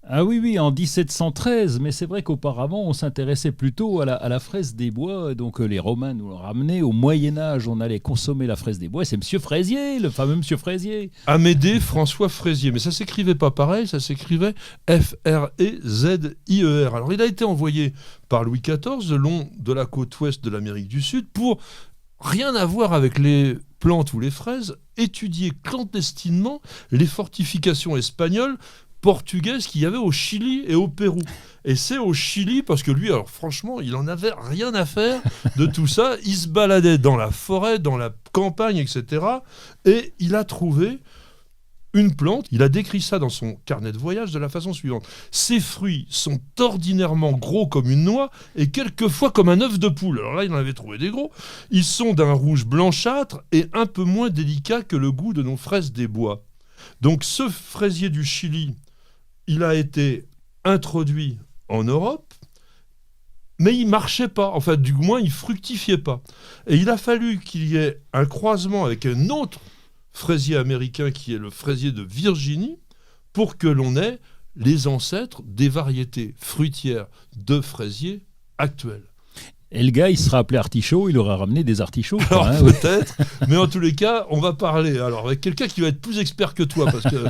Ah oui, en 1713, mais c'est vrai qu'auparavant, on s'intéressait plutôt à la fraise des bois. Donc les Romains nous l'ont ramené. Au Moyen-Âge, on allait consommer la fraise des bois. C'est Monsieur Fraisier, le fameux Monsieur Fraisier. Amédée François Fraisier. Mais ça s'écrivait pas pareil, ça s'écrivait F-R-E-Z-I-E-R. Alors il a été envoyé par Louis XIV le long de la côte ouest de l'Amérique du Sud pour, rien à voir avec les plantes ou les fraises, étudier clandestinement les fortifications espagnoles, portugaise qu'il y avait au Chili et au Pérou. Et c'est au Chili, parce que lui, alors franchement, il en avait rien à faire de tout ça. Il se baladait dans la forêt, dans la campagne, etc. Et il a trouvé une plante. Il a décrit ça dans son carnet de voyage de la façon suivante. Ces fruits sont ordinairement gros comme une noix et quelquefois comme un œuf de poule. Alors là, il en avait trouvé des gros. Ils sont d'un rouge blanchâtre et un peu moins délicat que le goût de nos fraises des bois. Donc ce fraisier du Chili, il a été introduit en Europe, mais il ne marchait pas. Enfin, du moins, il ne fructifiait pas. Et il a fallu qu'il y ait un croisement avec un autre fraisier américain qui est le fraisier de Virginie pour que l'on ait les ancêtres des variétés fruitières de fraisiers actuelles. Et le gars, il sera appelé artichaut, il aura ramené des artichauts. Alors peut-être, mais en tous les cas, on va parler avec quelqu'un qui va être plus expert que toi, parce que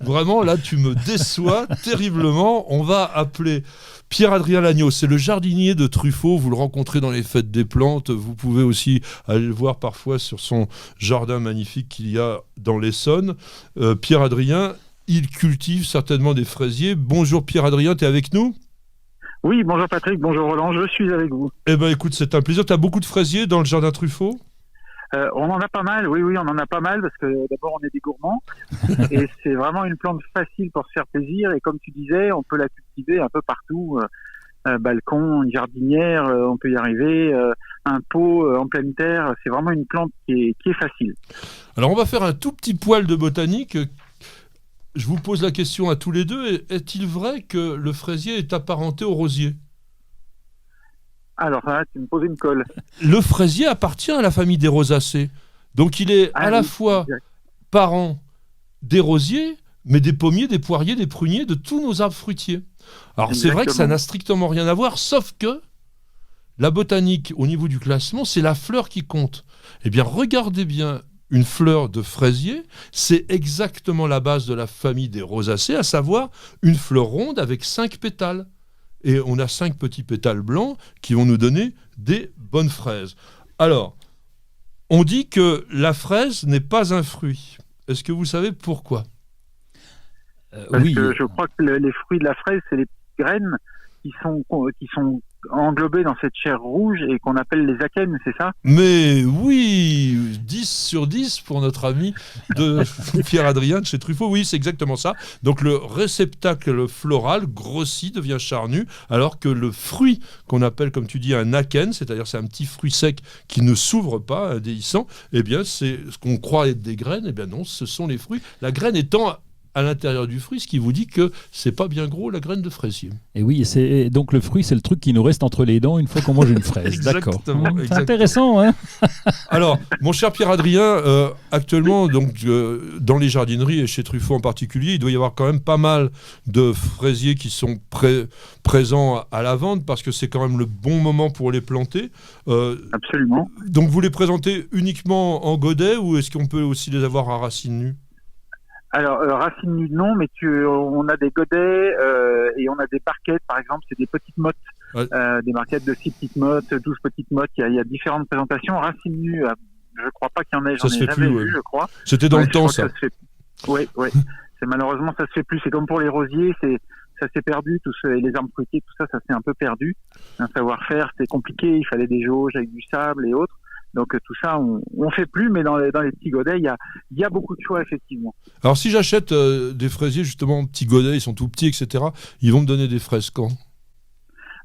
vraiment, là, tu me déçois terriblement. On va appeler Pierre-Adrien Lagneau, c'est le jardinier de Truffaut, vous le rencontrez dans les fêtes des plantes, vous pouvez aussi aller le voir parfois sur son jardin magnifique qu'il y a dans l'Essonne. Pierre-Adrien, il cultive certainement des fraisiers. Bonjour Pierre-Adrien, tu es avec nous ? Oui, bonjour Patrick, bonjour Roland, je suis avec vous. Eh bien écoute, c'est un plaisir. Tu as beaucoup de fraisiers dans le jardin Truffaut ? On en a pas mal, oui, on en a pas mal parce que d'abord on est des gourmands et c'est vraiment une plante facile pour se faire plaisir et comme tu disais, on peut la cultiver un peu partout, balcon, une jardinière, on peut y arriver, un pot en pleine terre, c'est vraiment une plante qui est facile. Alors on va faire un tout petit poil de botanique. Je vous pose la question à tous les deux. Est-il vrai que le fraisier est apparenté au rosier ? Alors là, tu me poses une colle. Le fraisier appartient à la famille des rosacées. Donc il est à la fois parent des rosiers, mais des pommiers, des poiriers, des pruniers, de tous nos arbres fruitiers. Alors Exactement. C'est vrai que ça n'a strictement rien à voir, sauf que la botanique, au niveau du classement, c'est la fleur qui compte. Eh bien, regardez bien une fleur de fraisier, c'est exactement la base de la famille des rosacées, à savoir une fleur ronde avec 5 pétales. et on a 5 petits pétales blancs qui vont nous donner des bonnes fraises. Alors, on dit que la fraise n'est pas un fruit. Est-ce que vous savez pourquoi ? Parce que je crois que les fruits de la fraise, c'est les petites graines qui sont englobées dans cette chair rouge et qu'on appelle les akènes, c'est ça ? Mais oui, 10 sur 10 pour notre ami de Pierre-Adrien de chez Truffaut. Oui, c'est exactement ça. Donc le réceptacle floral grossit, devient charnu, alors que le fruit qu'on appelle, comme tu dis, un akène, c'est-à-dire c'est un petit fruit sec qui ne s'ouvre pas, indéhiscent, eh bien c'est ce qu'on croit être des graines, eh bien non, ce sont les fruits. La graine étant à l'intérieur du fruit, ce qui vous dit que c'est pas bien gros la graine de fraisier. Et oui, donc le fruit, c'est le truc qui nous reste entre les dents une fois qu'on mange une fraise. D'accord. C'est intéressant, hein. Alors, mon cher Pierre-Adrien, actuellement, donc, dans les jardineries et chez Truffaut en particulier, il doit y avoir quand même pas mal de fraisiers qui sont présents à la vente parce que c'est quand même le bon moment pour les planter. Absolument. Donc, vous les présentez uniquement en godet ou est-ce qu'on peut aussi les avoir à racines nues ? Alors, racines nues, non, mais on a des godets et on a des barquettes, par exemple, c'est des petites mottes, ouais. Des barquettes de 6 petites mottes, 12 petites mottes, il y a différentes présentations. Racines nues, je crois pas qu'il y en ait, j'en ai jamais vu, je crois. C'était dans le temps, ça. Oui. Malheureusement, ça se fait plus. C'est comme pour les rosiers, ça s'est perdu, les arbres fruitiers, tout ça s'est un peu perdu. Un savoir-faire, c'était compliqué, il fallait des jauges avec du sable et autres. Donc tout ça, on fait plus, mais dans les petits godets, il y a beaucoup de choix, effectivement. Alors si j'achète des fraisiers, justement, petits godets, ils sont tout petits, etc., ils vont me donner des fraises quand ?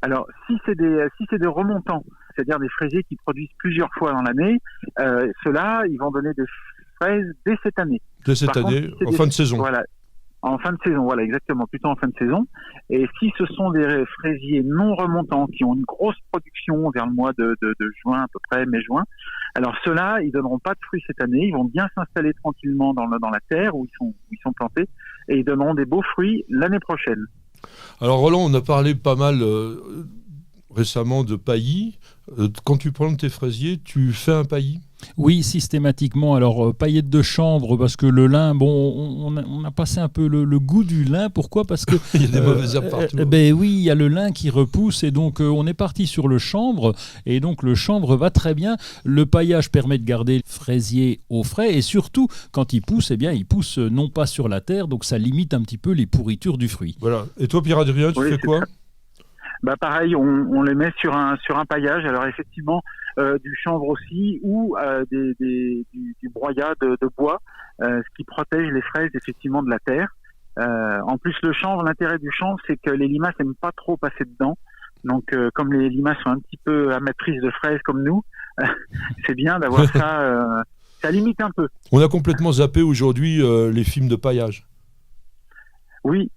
Alors, si c'est des remontants, c'est-à-dire des fraisiers qui produisent plusieurs fois dans l'année, ceux-là, ils vont donner des fraises dès cette année. Dès cette année, en fin de saison. Voilà. En fin de saison, voilà, exactement, plutôt en fin de saison. Et si ce sont des fraisiers non remontants qui ont une grosse production vers le mois de juin, à peu près, mai-juin, alors ceux-là, ils donneront pas de fruits cette année, ils vont bien s'installer tranquillement dans la terre où ils sont plantés, et ils donneront des beaux fruits l'année prochaine. Alors Roland, on a parlé pas mal récemment de paillis. Quand tu plantes tes fraisiers, tu fais un paillis ? Oui, systématiquement. Alors, paillettes de chanvre, parce que le lin, bon, on a passé un peu le goût du lin. Pourquoi ? Parce que il y a des mauvaises herbes partout. Ben oui, il y a le lin qui repousse, et donc on est parti sur le chanvre, et donc le chanvre va très bien. Le paillage permet de garder le fraisier au frais, et surtout, quand il pousse, eh bien, il pousse non pas sur la terre, donc ça limite un petit peu les pourritures du fruit. Voilà. Et toi, Pierre-Adrien, tu fais quoi ? Bah pareil, on les met sur un paillage. Alors effectivement, du chanvre aussi ou du broyat de bois, ce qui protège les fraises effectivement de la terre. En plus, le chanvre, l'intérêt du chanvre, c'est que les limaces n'aiment pas trop passer dedans. Donc, comme les limaces sont un petit peu amatrices de fraises comme nous, c'est bien d'avoir ça. Ça limite un peu. On a complètement zappé aujourd'hui les films de paillage. Oui,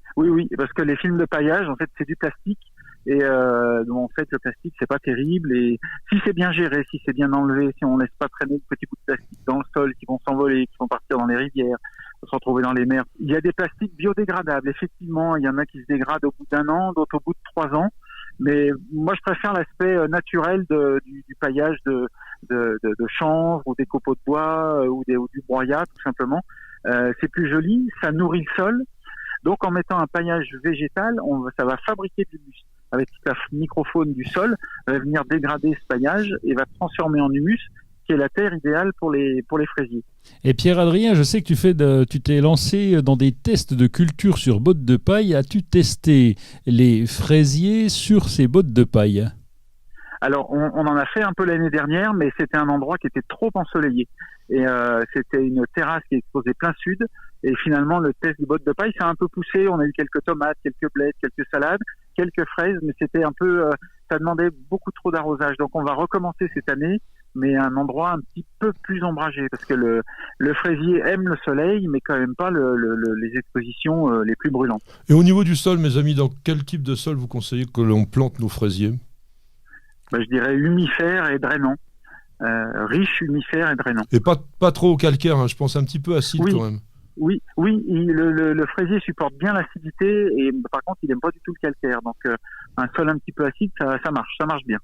parce que les films de paillage, en fait, c'est du plastique. Et en fait, le plastique, c'est pas terrible. Et si c'est bien géré, si c'est bien enlevé, si on laisse pas traîner de petits bouts de plastique dans le sol qui vont s'envoler, qui vont partir dans les rivières, se retrouver dans les mers. Il y a des plastiques biodégradables. Effectivement, il y en a qui se dégradent au bout d'1 an, d'autres au bout de 3 ans. Mais moi, je préfère l'aspect naturel du paillage de chanvre ou des copeaux de bois ou du broyat, tout simplement. C'est plus joli, ça nourrit le sol. Donc, en mettant un paillage végétal, ça va fabriquer de l'humus. Avec la microfaune du sol, va venir dégrader ce paillage et va transformer en humus, qui est la terre idéale pour les fraisiers. Et Pierre-Adrien, je sais que tu t'es lancé dans des tests de culture sur bottes de paille. As-tu testé les fraisiers sur ces bottes de paille ? Alors, on en a fait un peu l'année dernière, mais c'était un endroit qui était trop ensoleillé. Et c'était une terrasse qui exposait plein sud. Et finalement, le test du bottes de paille, ça a un peu poussé. On a eu quelques tomates, quelques blettes, quelques salades, quelques fraises, mais c'était un peu, ça demandait beaucoup trop d'arrosage. Donc, on va recommencer cette année, mais à un endroit un petit peu plus ombragé, parce que le fraisier aime le soleil, mais quand même pas les expositions les plus brûlantes. Et au niveau du sol, mes amis, dans quel type de sol vous conseillez que l'on plante nos fraisiers ? Je dirais humifère et drainant. Riche, humifère et drainant. Et pas trop calcaire, hein, je pense un petit peu acide quand même. Oui, le fraisier supporte bien l'acidité et par contre il n'aime pas du tout le calcaire. Donc un sol un petit peu acide, ça marche bien.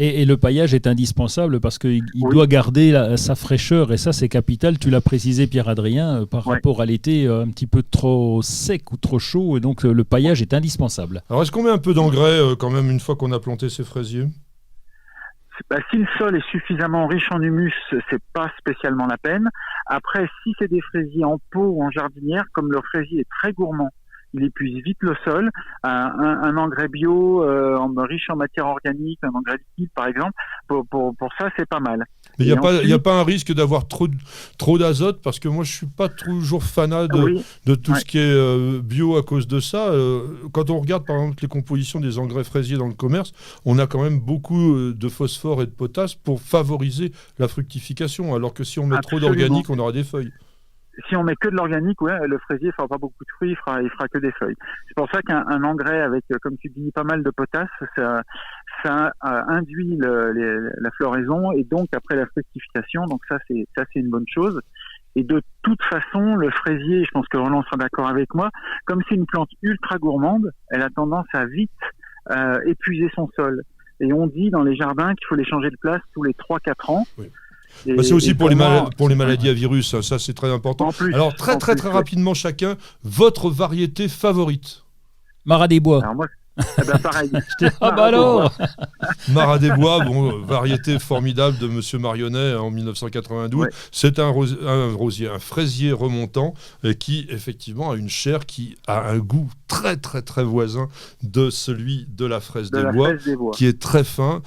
Et le paillage est indispensable parce qu'il doit garder sa fraîcheur, et ça c'est capital. Tu l'as précisé, Pierre-Adrien, par rapport à l'été un petit peu trop sec ou trop chaud, et donc le paillage est indispensable. Alors est-ce qu'on met un peu d'engrais quand même une fois qu'on a planté ces fraisiers ? Si le sol est suffisamment riche en humus, c'est pas spécialement la peine. Après, si c'est des fraisiers en pot ou en jardinière, comme le fraisier est très gourmand, il épuise vite le sol. Un engrais bio riche en matière organique, un engrais liquide par exemple, pour ça c'est pas mal. Mais il n'y a pas un risque d'avoir trop d'azote, parce que moi je suis pas toujours fanat de tout ce qui est bio à cause de ça. Quand on regarde par exemple les compositions des engrais fraisiers dans le commerce, on a quand même beaucoup de phosphore et de potasse pour favoriser la fructification, alors que si on met trop d'organique, on aura des feuilles. Si on met que de l'organique, le fraisier fera pas beaucoup de fruits, il fera que des feuilles. C'est pour ça qu'un engrais avec, comme tu dis, pas mal de potasse, ça induit la floraison et donc après la fructification. Donc ça c'est une bonne chose. Et de toute façon, le fraisier, je pense que Roland sera d'accord avec moi, comme c'est une plante ultra gourmande, elle a tendance à vite épuiser son sol. Et on dit dans les jardins qu'il faut les changer de place tous les 3-4 ans. Oui. C'est aussi pour les maladies à virus, ça c'est très important. Alors très rapidement chacun, votre variété favorite? Marat des Bois. Alors moi, pareil. Alors Marat des Bois, variété formidable de Monsieur Marionnet en 1992. Ouais. C'est un fraisier remontant qui effectivement a une chair qui a un goût très très très voisin de celui de la fraise des bois, qui est très fin.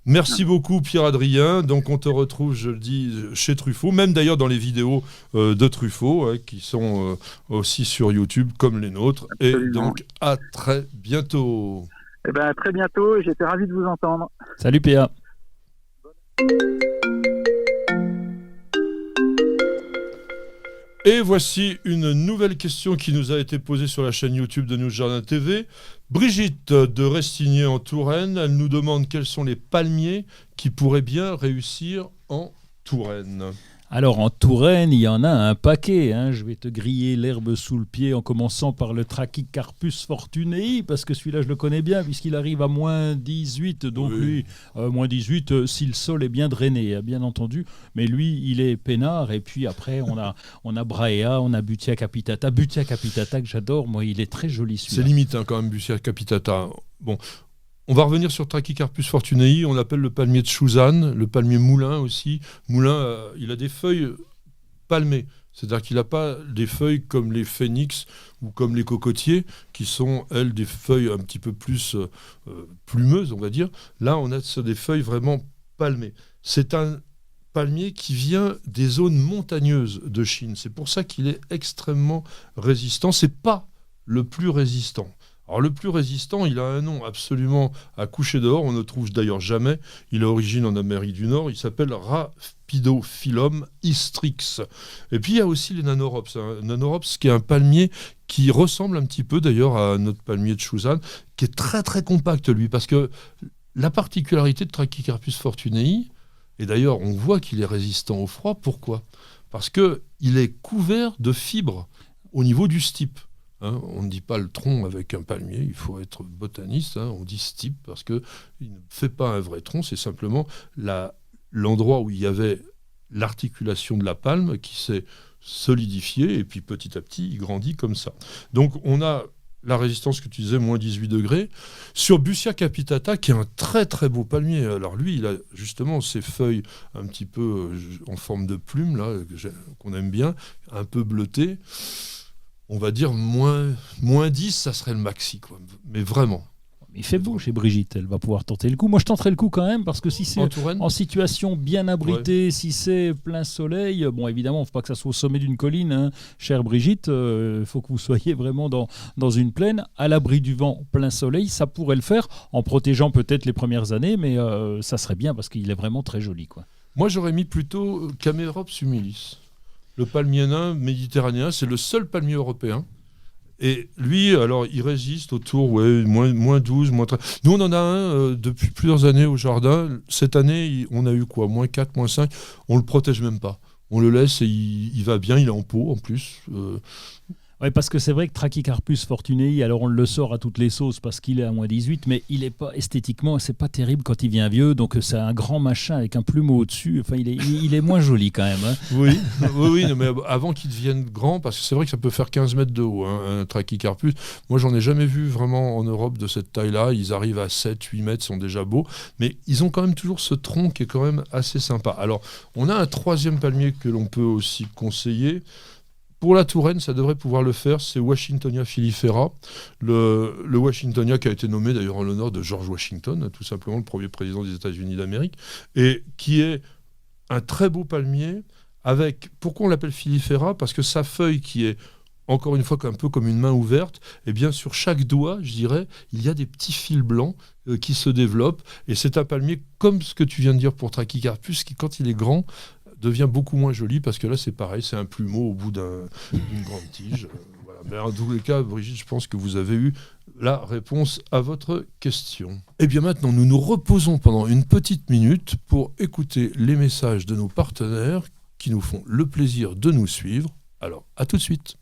Merci beaucoup Pierre-Adrien. Donc on te retrouve, je le dis, chez Truffaut, même d'ailleurs dans les vidéos de Truffaut qui sont aussi sur YouTube comme les nôtres. Absolument. Et donc à très bientôt. À très bientôt, j'étais ravi de vous entendre. Salut Pierre. Et voici une nouvelle question qui nous a été posée sur la chaîne YouTube de News Jardin TV. Brigitte de Restigné en Touraine, elle nous demande quels sont les palmiers qui pourraient bien réussir en Touraine. Alors en Touraine, il y en a un paquet. Je vais te griller l'herbe sous le pied en commençant par le Trachycarpus fortunei, parce que celui-là je le connais bien puisqu'il arrive à moins 18. Donc lui, moins 18 si le sol est bien drainé, bien entendu. Mais lui, il est peinard. Et puis après, on a Braea, on a Butia capitata. Butia capitata que j'adore, moi, il est très joli celui-là. C'est limite quand même Butia capitata. Bon. On va revenir sur Trachycarpus fortunei, on l'appelle le palmier de Chouzanne, le palmier moulin aussi. Moulin, il a des feuilles palmées, c'est-à-dire qu'il n'a pas des feuilles comme les phénix ou comme les cocotiers, qui sont, elles, des feuilles un petit peu plus plumeuses, on va dire. Là, on a des feuilles vraiment palmées. C'est un palmier qui vient des zones montagneuses de Chine. C'est pour ça qu'il est extrêmement résistant. C'est pas le plus résistant. Alors le plus résistant, il a un nom absolument à coucher dehors, on ne le trouve d'ailleurs jamais, il a origine en Amérique du Nord, il s'appelle Rhapidophyllum hystrix. Et puis il y a aussi les Nanorops, Nanorops qui est un palmier qui ressemble un petit peu d'ailleurs à notre palmier de Chouzanne, qui est très très compact lui, parce que la particularité de Trachycarpus fortunei, et d'ailleurs on voit qu'il est résistant au froid, pourquoi ? Parce qu'il est couvert de fibres au niveau du stipe. On ne dit pas le tronc avec un palmier, il faut être botaniste, on dit stipe parce qu'il ne fait pas un vrai tronc, c'est simplement l'endroit où il y avait l'articulation de la palme qui s'est solidifiée et puis petit à petit il grandit comme ça. Donc on a la résistance que tu disais, moins 18 degrés. Sur Butia capitata, qui est un très très beau palmier, alors lui il a justement ses feuilles un petit peu en forme de plume, là, qu'on aime bien, un peu bleutées. On va dire moins 10, ça serait le maxi, quoi. Mais vraiment. Il fait beau chez Brigitte, elle va pouvoir tenter le coup. Moi, je tenterai le coup quand même, parce que si c'est en situation bien abritée, si c'est plein soleil, bon, évidemment, il ne faut pas que ça soit au sommet d'une colline, chère Brigitte, il faut que vous soyez vraiment dans une plaine, à l'abri du vent, plein soleil, ça pourrait le faire, en protégeant peut-être les premières années, mais ça serait bien, parce qu'il est vraiment très joli, quoi. Moi, j'aurais mis plutôt Camerops humilis. Le palmier nain méditerranéen, c'est le seul palmier européen. Et lui, alors, il résiste autour, moins 12, moins 13. Nous, on en a un depuis plusieurs années au jardin. Cette année, on a eu quoi ? Moins 4, moins 5. On ne le protège même pas. On le laisse et il va bien, il est en pot en plus. Oui, parce que c'est vrai que Trachycarpus fortunei, alors on le sort à toutes les sauces parce qu'il est à moins 18, mais il est pas esthétiquement, c'est pas terrible quand il vient vieux, donc c'est un grand machin avec un plumeau au-dessus, enfin il est moins joli quand même. Hein. Oui, mais avant qu'il devienne grand, parce que c'est vrai que ça peut faire 15 mètres de haut, hein, un Trachycarpus. Moi j'en ai jamais vu vraiment en Europe de cette taille-là, ils arrivent à 7-8 mètres, sont déjà beaux, mais ils ont quand même toujours ce tronc qui est quand même assez sympa. Alors on a un troisième palmier que l'on peut aussi conseiller. Pour la Touraine, ça devrait pouvoir le faire, c'est Washingtonia filifera. Le Washingtonia qui a été nommé d'ailleurs en l'honneur de George Washington, tout simplement le premier président des États-Unis d'Amérique, et qui est un très beau palmier avec... Pourquoi on l'appelle filifera ? Parce que sa feuille qui est encore une fois un peu comme une main ouverte, eh bien sur chaque doigt, je dirais, il y a des petits fils blancs qui se développent, et c'est un palmier comme ce que tu viens de dire pour Trachycarpus, qui quand il est grand, devient beaucoup moins joli parce que là c'est pareil, c'est un plumeau au bout d'une grande tige. Voilà. Mais en tous les cas, Brigitte, je pense que vous avez eu la réponse à votre question. Et bien maintenant, nous nous reposons pendant une petite minute pour écouter les messages de nos partenaires qui nous font le plaisir de nous suivre. Alors, à tout de suite.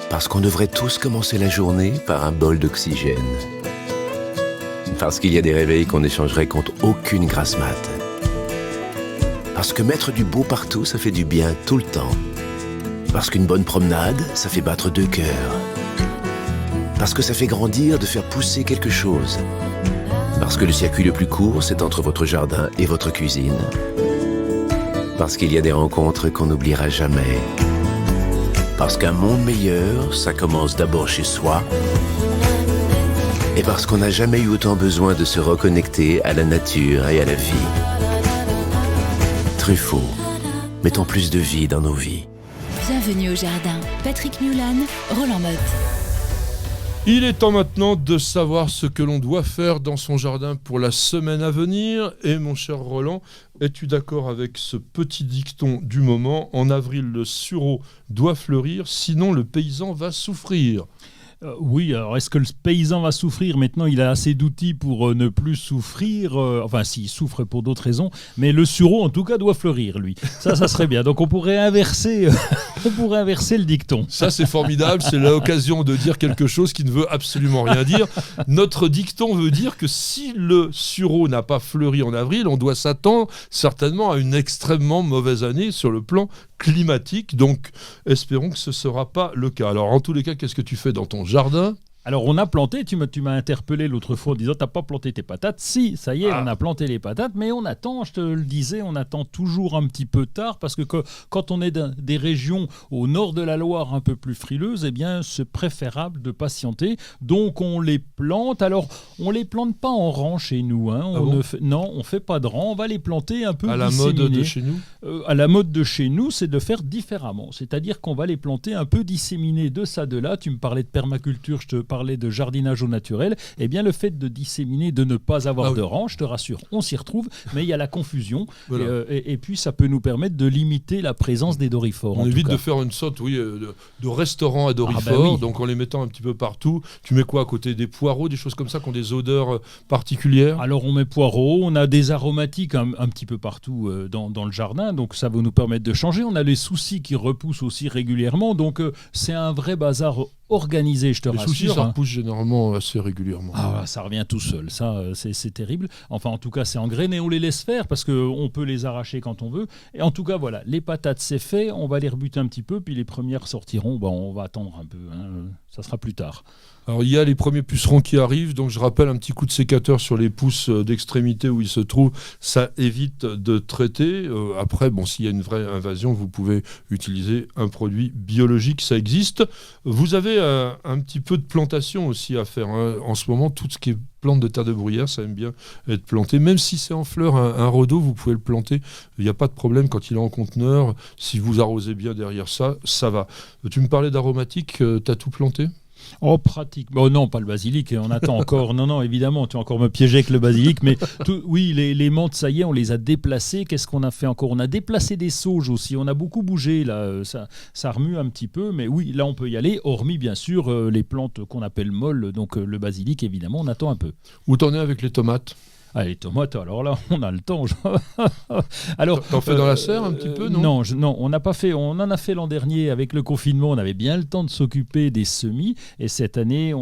Parce qu'on devrait tous commencer la journée par un bol d'oxygène. Parce qu'il y a des réveils qu'on échangerait contre aucune grasse mat. Parce que mettre du beau partout, ça fait du bien tout le temps. Parce qu'une bonne promenade, ça fait battre deux cœurs. Parce que ça fait grandir de faire pousser quelque chose. Parce que le circuit le plus court, c'est entre votre jardin et votre cuisine. Parce qu'il y a des rencontres qu'on n'oubliera jamais. Parce qu'un monde meilleur, ça commence d'abord chez soi. Et parce qu'on n'a jamais eu autant besoin de se reconnecter à la nature et à la vie. Truffaut, mettons plus de vie dans nos vies. Bienvenue au jardin. Patrick Mulan, Roland Motte. Il est temps maintenant de savoir ce que l'on doit faire dans son jardin pour la semaine à venir. Et mon cher Roland, es-tu d'accord avec ce petit dicton du moment ? En avril, le sureau doit fleurir, sinon le paysan va souffrir. Oui, alors est-ce que le paysan va souffrir ? Maintenant, il a assez d'outils pour ne plus souffrir. Enfin, s'il souffre pour d'autres raisons. Mais le sureau, en tout cas, doit fleurir, lui. Ça serait bien. Donc, on pourrait inverser le dicton. Ça, c'est formidable. C'est l'occasion de dire quelque chose qui ne veut absolument rien dire. Notre dicton veut dire que si le sureau n'a pas fleuri en avril, on doit s'attendre certainement à une extrêmement mauvaise année sur le plan climatique. Donc, espérons que ce ne sera pas le cas. Alors, en tous les cas, qu'est-ce que tu fais dans ton jardin ? Alors, on a planté, tu m'as interpellé l'autre fois en disant « T'as pas planté tes patates ?» Si, ça y est, on a planté les patates, mais on attend, je te le disais, on attend toujours un petit peu tard parce que quand on est dans des régions au nord de la Loire un peu plus frileuses, eh bien, c'est préférable de patienter. Donc, on les plante. Alors, on les plante pas en rang chez nous. Hein. On fait pas de rang. On va les planter un peu disséminés. À la mode de chez nous à la mode de chez nous, c'est de faire différemment. C'est-à-dire qu'on va les planter un peu disséminés de ça, de là. Tu me parlais de permaculture, je te parlais de jardinage au naturel. Eh bien, le fait de disséminer, de ne pas avoir de rang, je te rassure, on s'y retrouve, mais il y a la confusion. Voilà. Et puis, ça peut nous permettre de limiter la présence des dorifores. On évite de faire une sorte de restaurant à dorifores, donc en les mettant un petit peu partout. Tu mets quoi à côté ? Des poireaux, des choses comme ça qui ont des odeurs particulières ? Alors, on met poireaux, on a des aromatiques un petit peu partout dans le jardin. Donc ça va nous permettre de changer. On a les soucis qui repoussent aussi régulièrement. Donc c'est un vrai bazar organisé, je te rassure. Les soucis, ça repousse généralement assez régulièrement. Ça revient tout seul. Ça, c'est terrible. Enfin, en tout cas, c'est engrainé. On les laisse faire parce qu'on peut les arracher quand on veut. Et en tout cas, voilà, les patates, c'est fait. On va les rebuter un petit peu. Puis les premières sortiront. On va attendre un peu. Hein. Ça sera plus tard. Alors il y a les premiers pucerons qui arrivent, donc je rappelle un petit coup de sécateur sur les pousses d'extrémité où ils se trouvent, ça évite de traiter. Après, s'il y a une vraie invasion, vous pouvez utiliser un produit biologique, ça existe. Vous avez un petit peu de plantation aussi à faire, hein. En ce moment, tout ce qui est plante de terre de bruyère, ça aime bien être planté. Même si c'est en fleurs, un rhodo, vous pouvez le planter. Il n'y a pas de problème quand il est en conteneur. Si vous arrosez bien derrière ça, ça va. Tu me parlais d'aromatique, tu as tout planté ? Oh, pratique. Bon, non, pas le basilic. On attend encore. Non, évidemment, tu vas encore me piéger avec le basilic. Mais oui, les menthes, ça y est, on les a déplacées. Qu'est-ce qu'on a fait encore ? On a déplacé des sauges aussi. On a beaucoup bougé, là. Ça remue un petit peu. Mais oui, là, on peut y aller. Hormis, bien sûr, les plantes qu'on appelle molles. Donc, le basilic, évidemment, on attend un peu. Où t'en es avec les tomates ? Ah, les tomates, alors là, on a le temps. Alors, t'en fais dans la serre un petit peu, non ? Non, on n'a pas fait. On en a fait l'an dernier avec le confinement. On avait bien le temps de s'occuper des semis. Et cette année,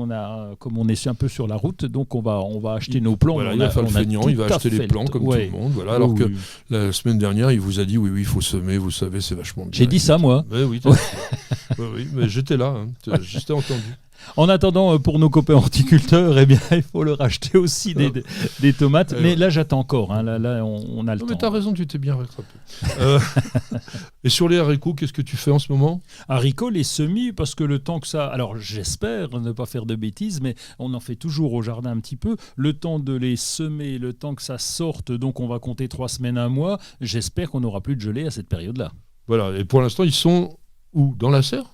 comme on est un peu sur la route, donc on va acheter nos plants. Voilà, il va faire le feignant, il va acheter les plants comme tout le monde. Voilà, alors que la semaine dernière, il vous a dit oui, il faut semer. Vous savez, c'est vachement bien. J'ai dit ça, moi. Oui, mais j'étais là. Hein, je t'ai entendu. En attendant, pour nos copains horticulteurs, eh bien, il faut leur acheter aussi des tomates. Mais là, j'attends encore. Hein. Là, on a le temps. Mais t'as raison, tu t'es bien rattrapé. Et sur les haricots, qu'est-ce que tu fais en ce moment ? Haricots, les semis, parce que le temps que ça... Alors, j'espère ne pas faire de bêtises, mais on en fait toujours au jardin un petit peu. Le temps de les semer, le temps que ça sorte, donc on va compter 3 semaines, 1 mois. J'espère qu'on n'aura plus de gelée à cette période-là. Voilà, et pour l'instant, ils sont où ? Dans la serre ?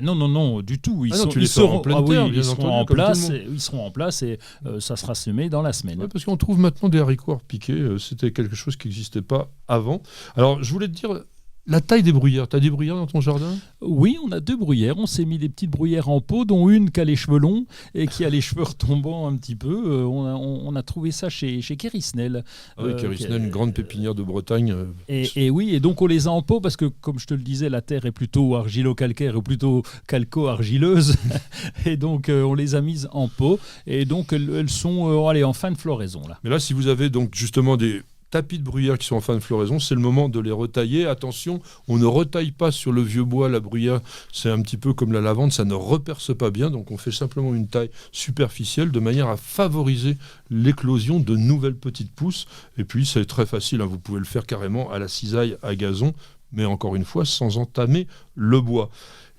Non, du tout. Ils seront en place et ça sera semé dans la semaine. Ouais, parce qu'on trouve maintenant des haricots piqués. C'était quelque chose qui n'existait pas avant. Alors, je voulais te dire, la taille des bruyères. Tu as des bruyères dans ton jardin ? Oui, on a 2 bruyères. On s'est mis des petites bruyères en pot, dont une qui a les cheveux longs et qui a les cheveux retombants un petit peu. On a trouvé ça chez Kérisnel. Oui, Kérisnel, une grande pépinière de Bretagne. Et oui, et donc on les a en pot parce que, comme je te le disais, la terre est plutôt argilo-calcaire ou plutôt calco-argileuse. Et donc on les a mises en pot. Et donc elles sont en fin de floraison. Là. Mais là, si vous avez donc justement des tapis de bruyère qui sont en fin de floraison, c'est le moment de les retailler. Attention, on ne retaille pas sur le vieux bois. La bruyère, c'est un petit peu comme la lavande, ça ne reperce pas bien, donc on fait simplement une taille superficielle de manière à favoriser l'éclosion de nouvelles petites pousses. Et puis c'est très facile, hein, vous pouvez le faire carrément à la cisaille à gazon, mais encore une fois sans entamer le bois.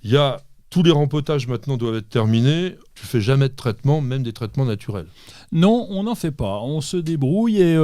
Il y a tous les rempotages maintenant doivent être terminés. Tu fais jamais de traitement, même des traitements naturels. Non, on n'en fait pas. On se débrouille et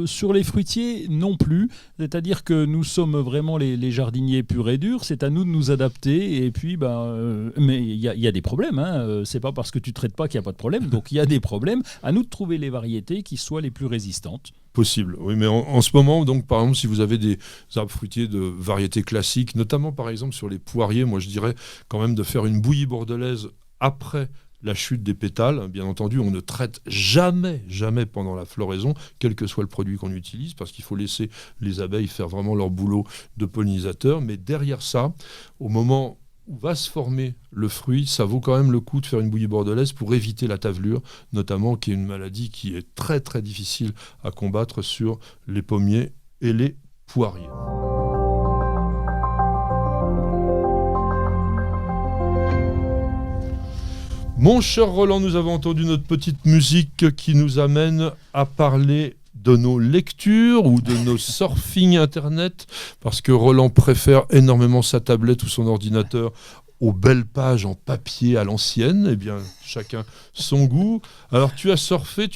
sur les fruitiers, non plus. C'est-à-dire que nous sommes vraiment les jardiniers purs et durs. C'est à nous de nous adapter. Et puis, mais il y a des problèmes. Hein. C'est pas parce que tu traites pas qu'il n'y a pas de problème. Donc il y a des problèmes. À nous de trouver les variétés qui soient les plus résistantes. Possible, oui, mais en ce moment, donc par exemple, si vous avez des arbres fruitiers de variétés classiques, notamment par exemple sur les poiriers, moi je dirais quand même de faire une bouillie bordelaise après la chute des pétales. Bien entendu, on ne traite jamais pendant la floraison, quel que soit le produit qu'on utilise, parce qu'il faut laisser les abeilles faire vraiment leur boulot de pollinisateur. Mais derrière ça, au moment où va se former le fruit, ça vaut quand même le coup de faire une bouillie bordelaise pour éviter la tavelure, notamment qui est une maladie qui est très très difficile à combattre sur les pommiers et les poiriers. Mon cher Roland, nous avons entendu notre petite musique qui nous amène à parler de nos lectures ou de nos surfing internet, parce que Roland préfère énormément sa tablette ou son ordinateur aux belles pages en papier à l'ancienne. Eh bien, chacun son goût. Alors, tu as surfé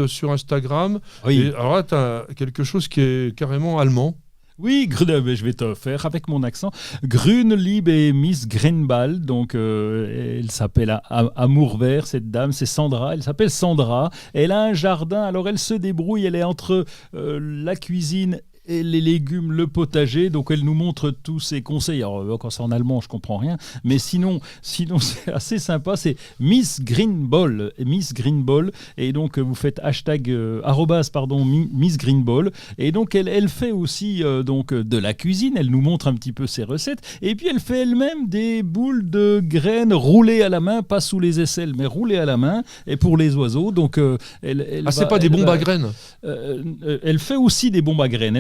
sur Instagram. Oui. Et alors là, tu as quelque chose qui est carrément allemand. Oui, je vais te faire avec mon accent. Grüne Liebe Miss Greenball, donc elle s'appelle Amour Vert, cette dame, c'est Sandra, elle s'appelle Sandra, elle a un jardin, alors elle se débrouille, elle est entre la cuisine et les légumes, le potager, donc elle nous montre tous ses conseils. Alors quand c'est en allemand, je comprends rien, mais sinon c'est assez sympa. C'est Miss Greenball, et donc vous faites Miss Greenball, et donc elle fait aussi donc de la cuisine. Elle nous montre un petit peu ses recettes, et puis elle fait elle-même des boules de graines roulées à la main, pas sous les aisselles, mais roulées à la main, et pour les oiseaux. Donc c'est pas des bombes à graines. Elle fait aussi des bombes à graines.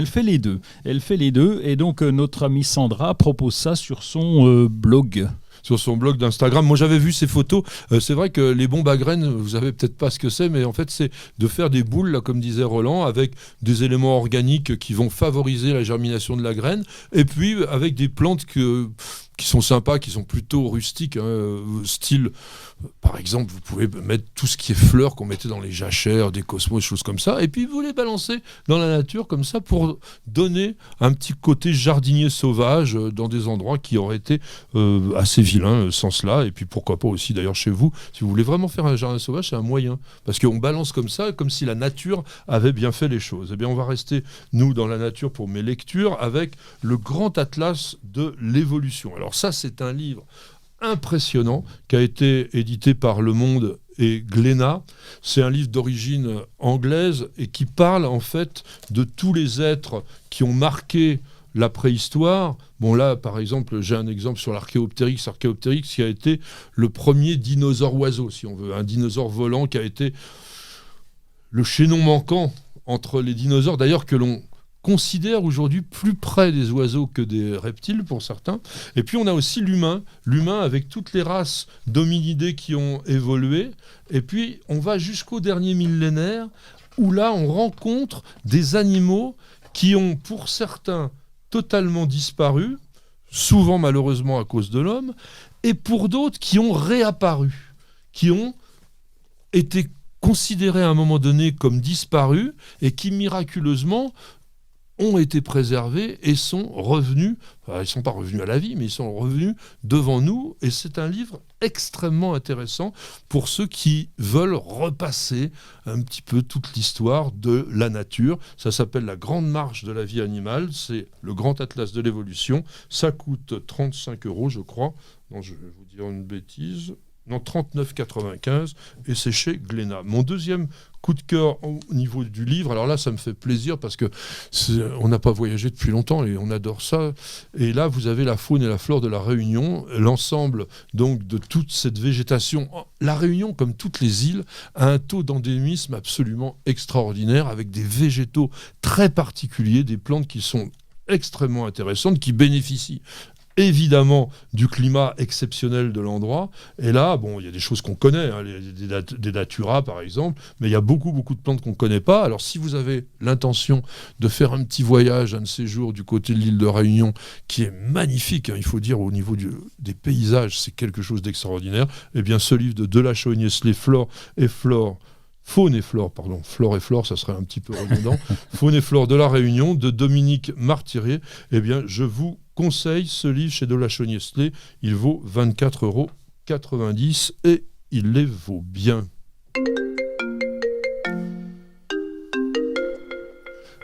Elle fait les deux, et donc notre amie Sandra propose ça sur son blog. sur son blog d'Instagram. Moi, j'avais vu ces photos. C'est vrai que les bombes à graines, vous savez peut-être pas ce que c'est, mais en fait, c'est de faire des boules, là, comme disait Roland, avec des éléments organiques qui vont favoriser la germination de la graine, et puis avec des plantes qui sont sympas, qui sont plutôt rustiques, style, par exemple, vous pouvez mettre tout ce qui est fleurs qu'on mettait dans les jachères, des cosmos, des choses comme ça, et puis vous les balancez dans la nature comme ça pour donner un petit côté jardinier sauvage dans des endroits qui auraient été assez vilains sans cela, et puis pourquoi pas aussi d'ailleurs chez vous, si vous voulez vraiment faire un jardin sauvage, c'est un moyen, parce qu'on balance comme ça, comme si la nature avait bien fait les choses. Eh bien, on va rester, nous, dans la nature pour mes lectures, avec le grand atlas de l'évolution. Alors ça, c'est un livre impressionnant qui a été édité par Le Monde et Glénat. C'est un livre d'origine anglaise et qui parle en fait de tous les êtres qui ont marqué la préhistoire. Bon là, par exemple, j'ai un exemple sur l'Archéoptérix. Archéoptérix qui a été le premier dinosaure oiseau, si on veut, un dinosaure volant qui a été le chaînon manquant entre les dinosaures, d'ailleurs que l'on considère aujourd'hui plus près des oiseaux que des reptiles pour certains. Et puis on a aussi l'humain avec toutes les races d'hominidés qui ont évolué. Et puis on va jusqu'au dernier millénaire où là on rencontre des animaux qui ont pour certains totalement disparu, souvent malheureusement à cause de l'homme, et pour d'autres qui ont réapparu, qui ont été considérés à un moment donné comme disparus et qui miraculeusement ont été préservés et sont revenus, ils ne sont pas revenus à la vie, mais ils sont revenus devant nous. Et c'est un livre extrêmement intéressant pour ceux qui veulent repasser un petit peu toute l'histoire de la nature. Ça s'appelle La Grande Marche de la vie animale, c'est le grand atlas de l'évolution. Ça coûte 35 €, je crois. Non, je vais vous dire une bêtise. Non, 39,95 et c'est chez Glénat. Mon deuxième coup de cœur au niveau du livre, alors là ça me fait plaisir parce que on n'a pas voyagé depuis longtemps et on adore ça. Et là vous avez la faune et la flore de la Réunion, l'ensemble donc de toute cette végétation. La Réunion, comme toutes les îles, a un taux d'endémisme absolument extraordinaire avec des végétaux très particuliers, des plantes qui sont extrêmement intéressantes, qui bénéficient évidemment du climat exceptionnel de l'endroit. Et là, bon, il y a des choses qu'on connaît, hein, des daturas par exemple, mais il y a beaucoup de plantes qu'on ne connaît pas. Alors si vous avez l'intention de faire un petit voyage, un de ces jours du côté de l'île de Réunion, qui est magnifique, hein, il faut dire au niveau des paysages, c'est quelque chose d'extraordinaire, eh bien ce livre de Delachaux-Niestlé, Faune et flore, flore et flore, ça serait un petit peu redondant. Faune et flore de la Réunion, de Dominique Martyrier. Eh bien, je vous conseille ce livre chez Delachaux-Niestlé. Il vaut 24,90 € et il les vaut bien.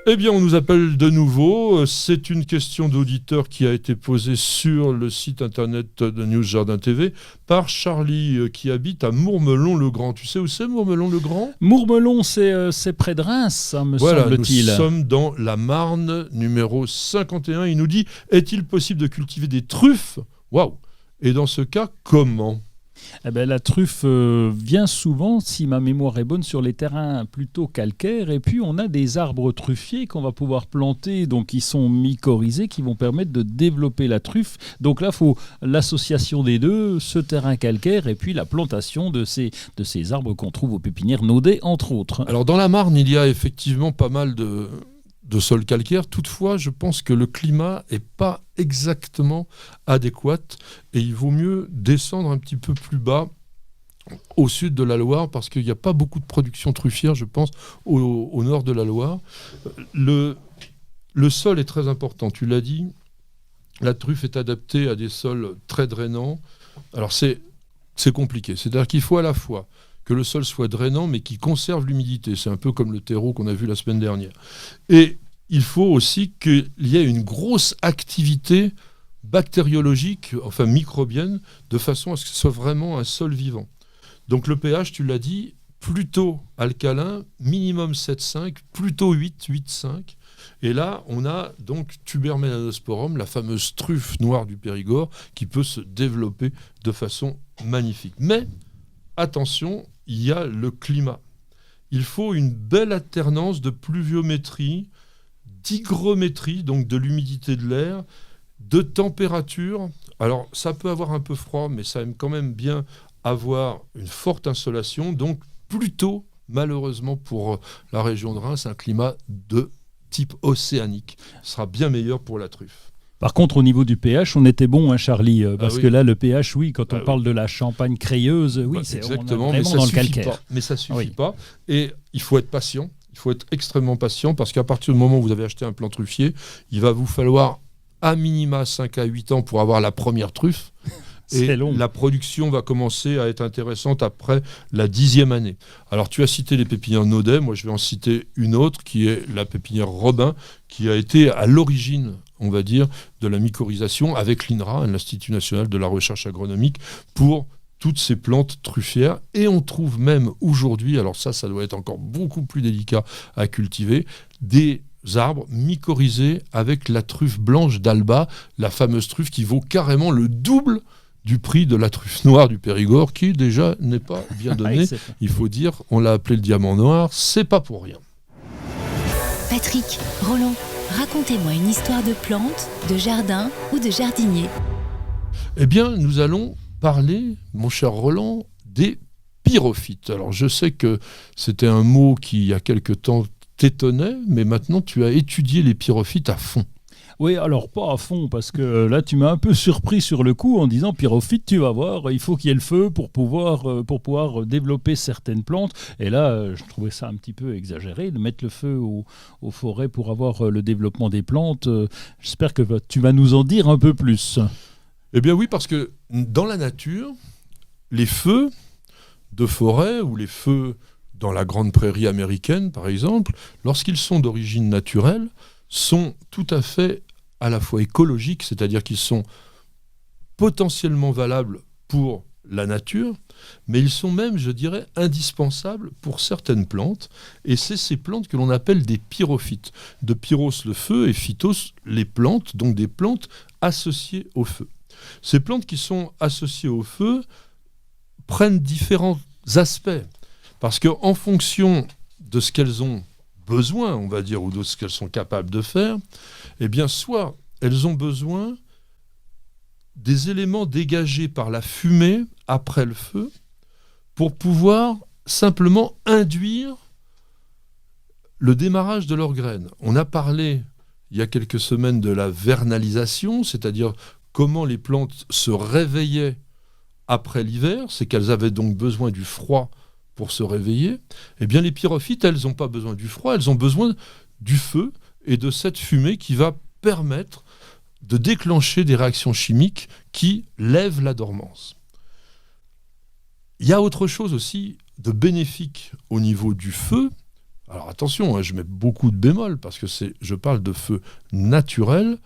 Eh bien, on nous appelle de nouveau. C'est une question d'auditeur qui a été posée sur le site internet de News Jardin TV par Charlie qui habite à Mourmelon-le-Grand. Tu sais où c'est Mourmelon-le-Grand ? Mourmelon, c'est près de Reims, me semble-t-il. Nous sommes dans la Marne, numéro 51. Il nous dit, est-il possible de cultiver des truffes ? Waouh ! Et dans ce cas, comment ? Eh ben, la truffe vient souvent, si ma mémoire est bonne, sur les terrains plutôt calcaires. Et puis, on a des arbres truffiers qu'on va pouvoir planter, donc qui sont mycorhizés, qui vont permettre de développer la truffe. Donc là, il faut l'association des deux, ce terrain calcaire, et puis la plantation de ces arbres qu'on trouve aux pépinières Naudet, entre autres. Alors, dans la Marne, il y a effectivement pas mal de sol calcaire. Toutefois, je pense que le climat n'est pas exactement adéquat et il vaut mieux descendre un petit peu plus bas au sud de la Loire parce qu'il n'y a pas beaucoup de production truffière, je pense, au nord de la Loire. Le sol est très important, tu l'as dit. La truffe est adaptée à des sols très drainants. Alors c'est compliqué, c'est-à-dire qu'il faut à la fois que le sol soit drainant, mais qui conserve l'humidité. C'est un peu comme le terreau qu'on a vu la semaine dernière. Et il faut aussi qu'il y ait une grosse activité bactériologique, enfin microbienne, de façon à ce que ce soit vraiment un sol vivant. Donc le pH, tu l'as dit, plutôt alcalin, minimum 7,5, plutôt 8,5. Et là, on a donc Tuber melanosporum, la fameuse truffe noire du Périgord, qui peut se développer de façon magnifique. Mais attention, il y a le climat. Il faut une belle alternance de pluviométrie, d'hygrométrie, donc de l'humidité de l'air, de température. Alors, ça peut avoir un peu froid, mais ça aime quand même bien avoir une forte insolation. Donc, plutôt, malheureusement, pour la région de Reims, un climat de type océanique. Ce sera bien meilleur pour la truffe. Par contre, au niveau du pH, on était bon, hein, Charlie, parce que là, le pH, oui, quand on parle de la Champagne crayeuse, oui, c'est exactement, vraiment dans le calcaire. Mais ça suffit pas. Et il faut être patient. Il faut être extrêmement patient parce qu'à partir du moment où vous avez acheté un plant truffier, il va vous falloir à minima 5 à 8 ans pour avoir la première truffe. Et la production va commencer à être intéressante après la 10e année. Alors, tu as cité les pépinières Naudet. Moi, je vais en citer une autre qui est la pépinière Robin, qui a été à l'origine, on va dire, de la mycorhisation avec l'INRA, l'Institut national de la recherche agronomique, pour toutes ces plantes truffières. Et on trouve même aujourd'hui, alors ça doit être encore beaucoup plus délicat à cultiver, des arbres mycorhisés avec la truffe blanche d'Alba, la fameuse truffe qui vaut carrément le double du prix de la truffe noire du Périgord, qui déjà n'est pas bien donnée. Il faut dire, on l'a appelé le diamant noir, c'est pas pour rien. Patrick, Roland, racontez-moi une histoire de plante, de jardin ou de jardinier. Eh bien, nous allons parler, mon cher Roland, des pyrophytes. Alors, je sais que c'était un mot qui, il y a quelque temps, t'étonnait, mais maintenant, tu as étudié les pyrophytes à fond. Oui, alors pas à fond, parce que là, tu m'as un peu surpris sur le coup en disant pyrophyte, tu vas voir, il faut qu'il y ait le feu pour pouvoir développer certaines plantes. Et là, je trouvais ça un petit peu exagéré, de mettre le feu aux forêts pour avoir le développement des plantes. J'espère que tu vas nous en dire un peu plus. Eh bien oui, parce que dans la nature, les feux de forêt ou les feux dans la grande prairie américaine, par exemple, lorsqu'ils sont d'origine naturelle, sont tout à fait à la fois écologiques, c'est-à-dire qu'ils sont potentiellement valables pour la nature, mais ils sont même, je dirais, indispensables pour certaines plantes. Et c'est ces plantes que l'on appelle des pyrophytes. De pyros, le feu, et phytos, les plantes, donc des plantes associées au feu. Ces plantes qui sont associées au feu prennent différents aspects, parce qu'en fonction de ce qu'elles ont besoin, on va dire, ou de ce qu'elles sont capables de faire, eh bien, soit elles ont besoin des éléments dégagés par la fumée après le feu pour pouvoir simplement induire le démarrage de leurs graines. On a parlé il y a quelques semaines de la vernalisation, c'est-à-dire comment les plantes se réveillaient après l'hiver, c'est qu'elles avaient donc besoin du froid pour se réveiller. Eh bien, les pyrophytes, elles n'ont pas besoin du froid, elles ont besoin du feu et de cette fumée qui va permettre de déclencher des réactions chimiques qui lèvent la dormance. Il y a autre chose aussi de bénéfique au niveau du feu. Alors attention, je mets beaucoup de bémols parce que je parle de feu naturel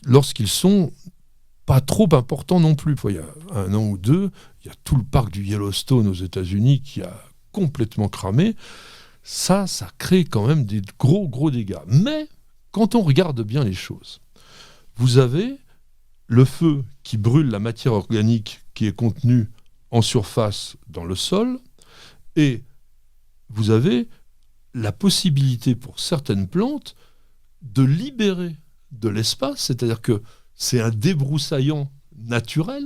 lorsqu'ils sont pas trop importants non plus. Il y a 1 an ou 2, il y a tout le parc du Yellowstone aux États-Unis qui a complètement cramé. Ça crée quand même des gros dégâts. Mais quand on regarde bien les choses, vous avez le feu qui brûle la matière organique qui est contenue en surface dans le sol, et vous avez la possibilité pour certaines plantes de libérer de l'espace, c'est-à-dire que c'est un débroussaillant naturel,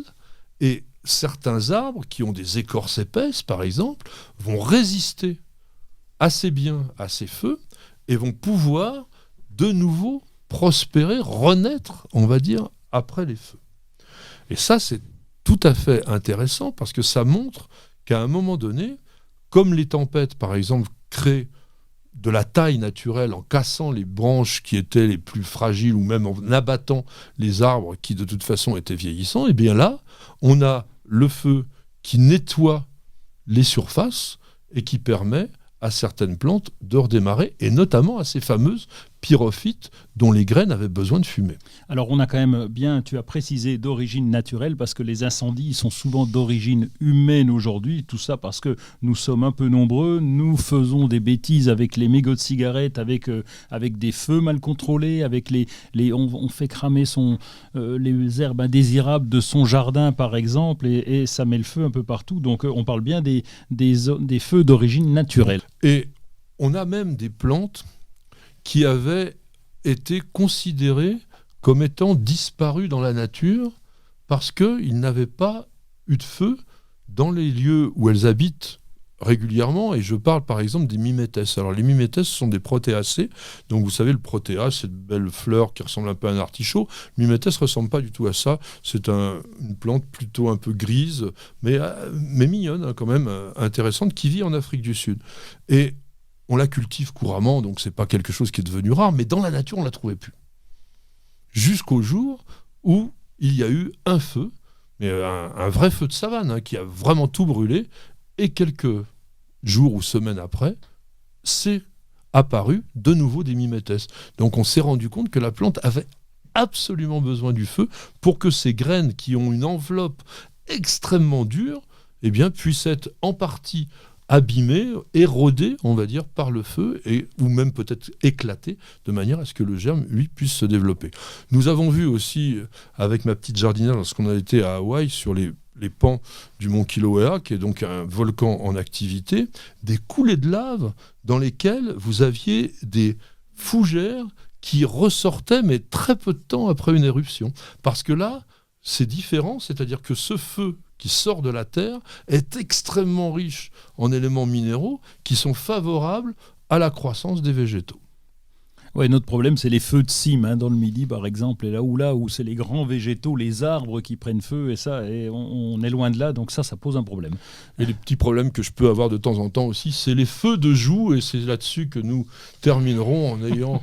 et certains arbres qui ont des écorces épaisses, par exemple, vont résister assez bien à ces feux et vont pouvoir de nouveau prospérer, renaître, on va dire, après les feux. Et ça, c'est tout à fait intéressant parce que ça montre qu'à un moment donné, comme les tempêtes, par exemple, créent de la taille naturelle en cassant les branches qui étaient les plus fragiles ou même en abattant les arbres qui de toute façon étaient vieillissants, et bien là, on a le feu qui nettoie les surfaces et qui permet à certaines plantes de redémarrer, et notamment à ces fameuses pyrophytes dont les graines avaient besoin de fumer. Alors on a quand même bien, tu as précisé, d'origine naturelle, parce que les incendies sont souvent d'origine humaine aujourd'hui, tout ça parce que nous sommes un peu nombreux, nous faisons des bêtises avec les mégots de cigarettes, avec des feux mal contrôlés, on fait cramer les herbes indésirables de son jardin par exemple, et ça met le feu un peu partout, donc on parle bien des feux d'origine naturelle. Et on a même des plantes qui avaient été considérées comme étant disparus dans la nature parce qu'ils n'avaient pas eu de feu dans les lieux où elles habitent régulièrement, et je parle par exemple des mimétès. Alors les mimétès sont des protéacées, donc vous savez le protéa, c'est une belle fleur qui ressemble un peu à un artichaut. Le mimétès ne ressemble pas du tout à ça, c'est une plante plutôt un peu grise, mais mignonne quand même, intéressante, qui vit en Afrique du Sud. Et on la cultive couramment, donc c'est pas quelque chose qui est devenu rare, mais dans la nature on la trouvait plus. Jusqu'au jour où il y a eu un feu, mais un vrai feu de savane, qui a vraiment tout brûlé, et quelques jours ou semaines après, c'est apparu de nouveau des mimétès. Donc on s'est rendu compte que la plante avait absolument besoin du feu pour que ces graines qui ont une enveloppe extrêmement dure, eh bien, puissent être en partie abîmées, érodées, on va dire, par le feu, ou même peut-être éclatées, de manière à ce que le germe, lui, puisse se développer. Nous avons vu aussi, avec ma petite jardinière, lorsqu'on a été à Hawaï, sur les pans du mont Kilauea, qui est donc un volcan en activité, des coulées de lave dans lesquelles vous aviez des fougères qui ressortaient, mais très peu de temps après une éruption. Parce que là, c'est différent, c'est-à-dire que ce feu qui sort de la terre est extrêmement riche en éléments minéraux qui sont favorables à la croissance des végétaux. Ouais, notre problème, c'est les feux de cime, dans le Midi, par exemple, et là où c'est les grands végétaux, les arbres qui prennent feu, et on est loin de là, donc ça pose un problème. Et les petits problèmes que je peux avoir de temps en temps aussi, c'est les feux de joues, et c'est là-dessus que nous terminerons en ayant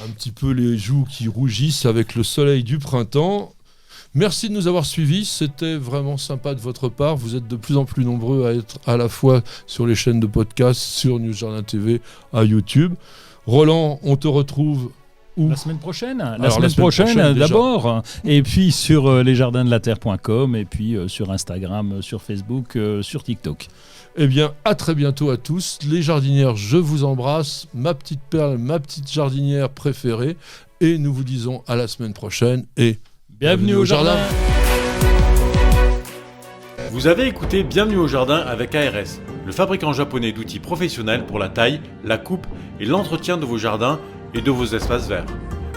un petit peu les joues qui rougissent avec le soleil du printemps. Merci de nous avoir suivis, c'était vraiment sympa de votre part. Vous êtes de plus en plus nombreux à être à la fois sur les chaînes de podcast, sur News Jardin TV, à YouTube. Roland, on te retrouve où ? La semaine prochaine. La semaine prochaine d'abord. Et puis sur lesjardindelaterre.com, et puis sur Instagram, sur Facebook, sur TikTok. Eh bien, à très bientôt à tous. Les jardinières, je vous embrasse. Ma petite perle, ma petite jardinière préférée. Et nous vous disons à la semaine prochaine. Et bienvenue au jardin. Vous avez écouté Bienvenue au jardin avec ARS, le fabricant japonais d'outils professionnels pour la taille, la coupe et l'entretien de vos jardins et de vos espaces verts.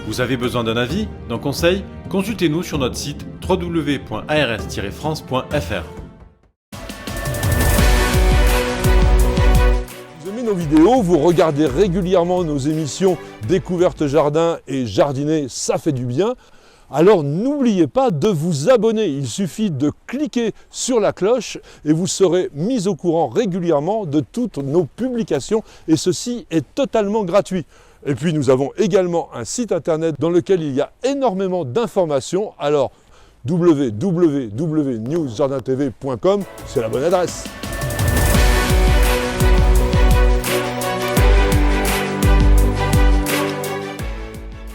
Vous avez besoin d'un avis, d'un conseil ? Consultez-nous sur notre site www.ars-france.fr. Vous aimez nos vidéos, vous regardez régulièrement nos émissions Découverte Jardin et Jardiner, ça fait du bien. Alors n'oubliez pas de vous abonner, il suffit de cliquer sur la cloche et vous serez mis au courant régulièrement de toutes nos publications, et ceci est totalement gratuit. Et puis nous avons également un site internet dans lequel il y a énormément d'informations, alors www.newsjardintv.com, c'est la bonne adresse.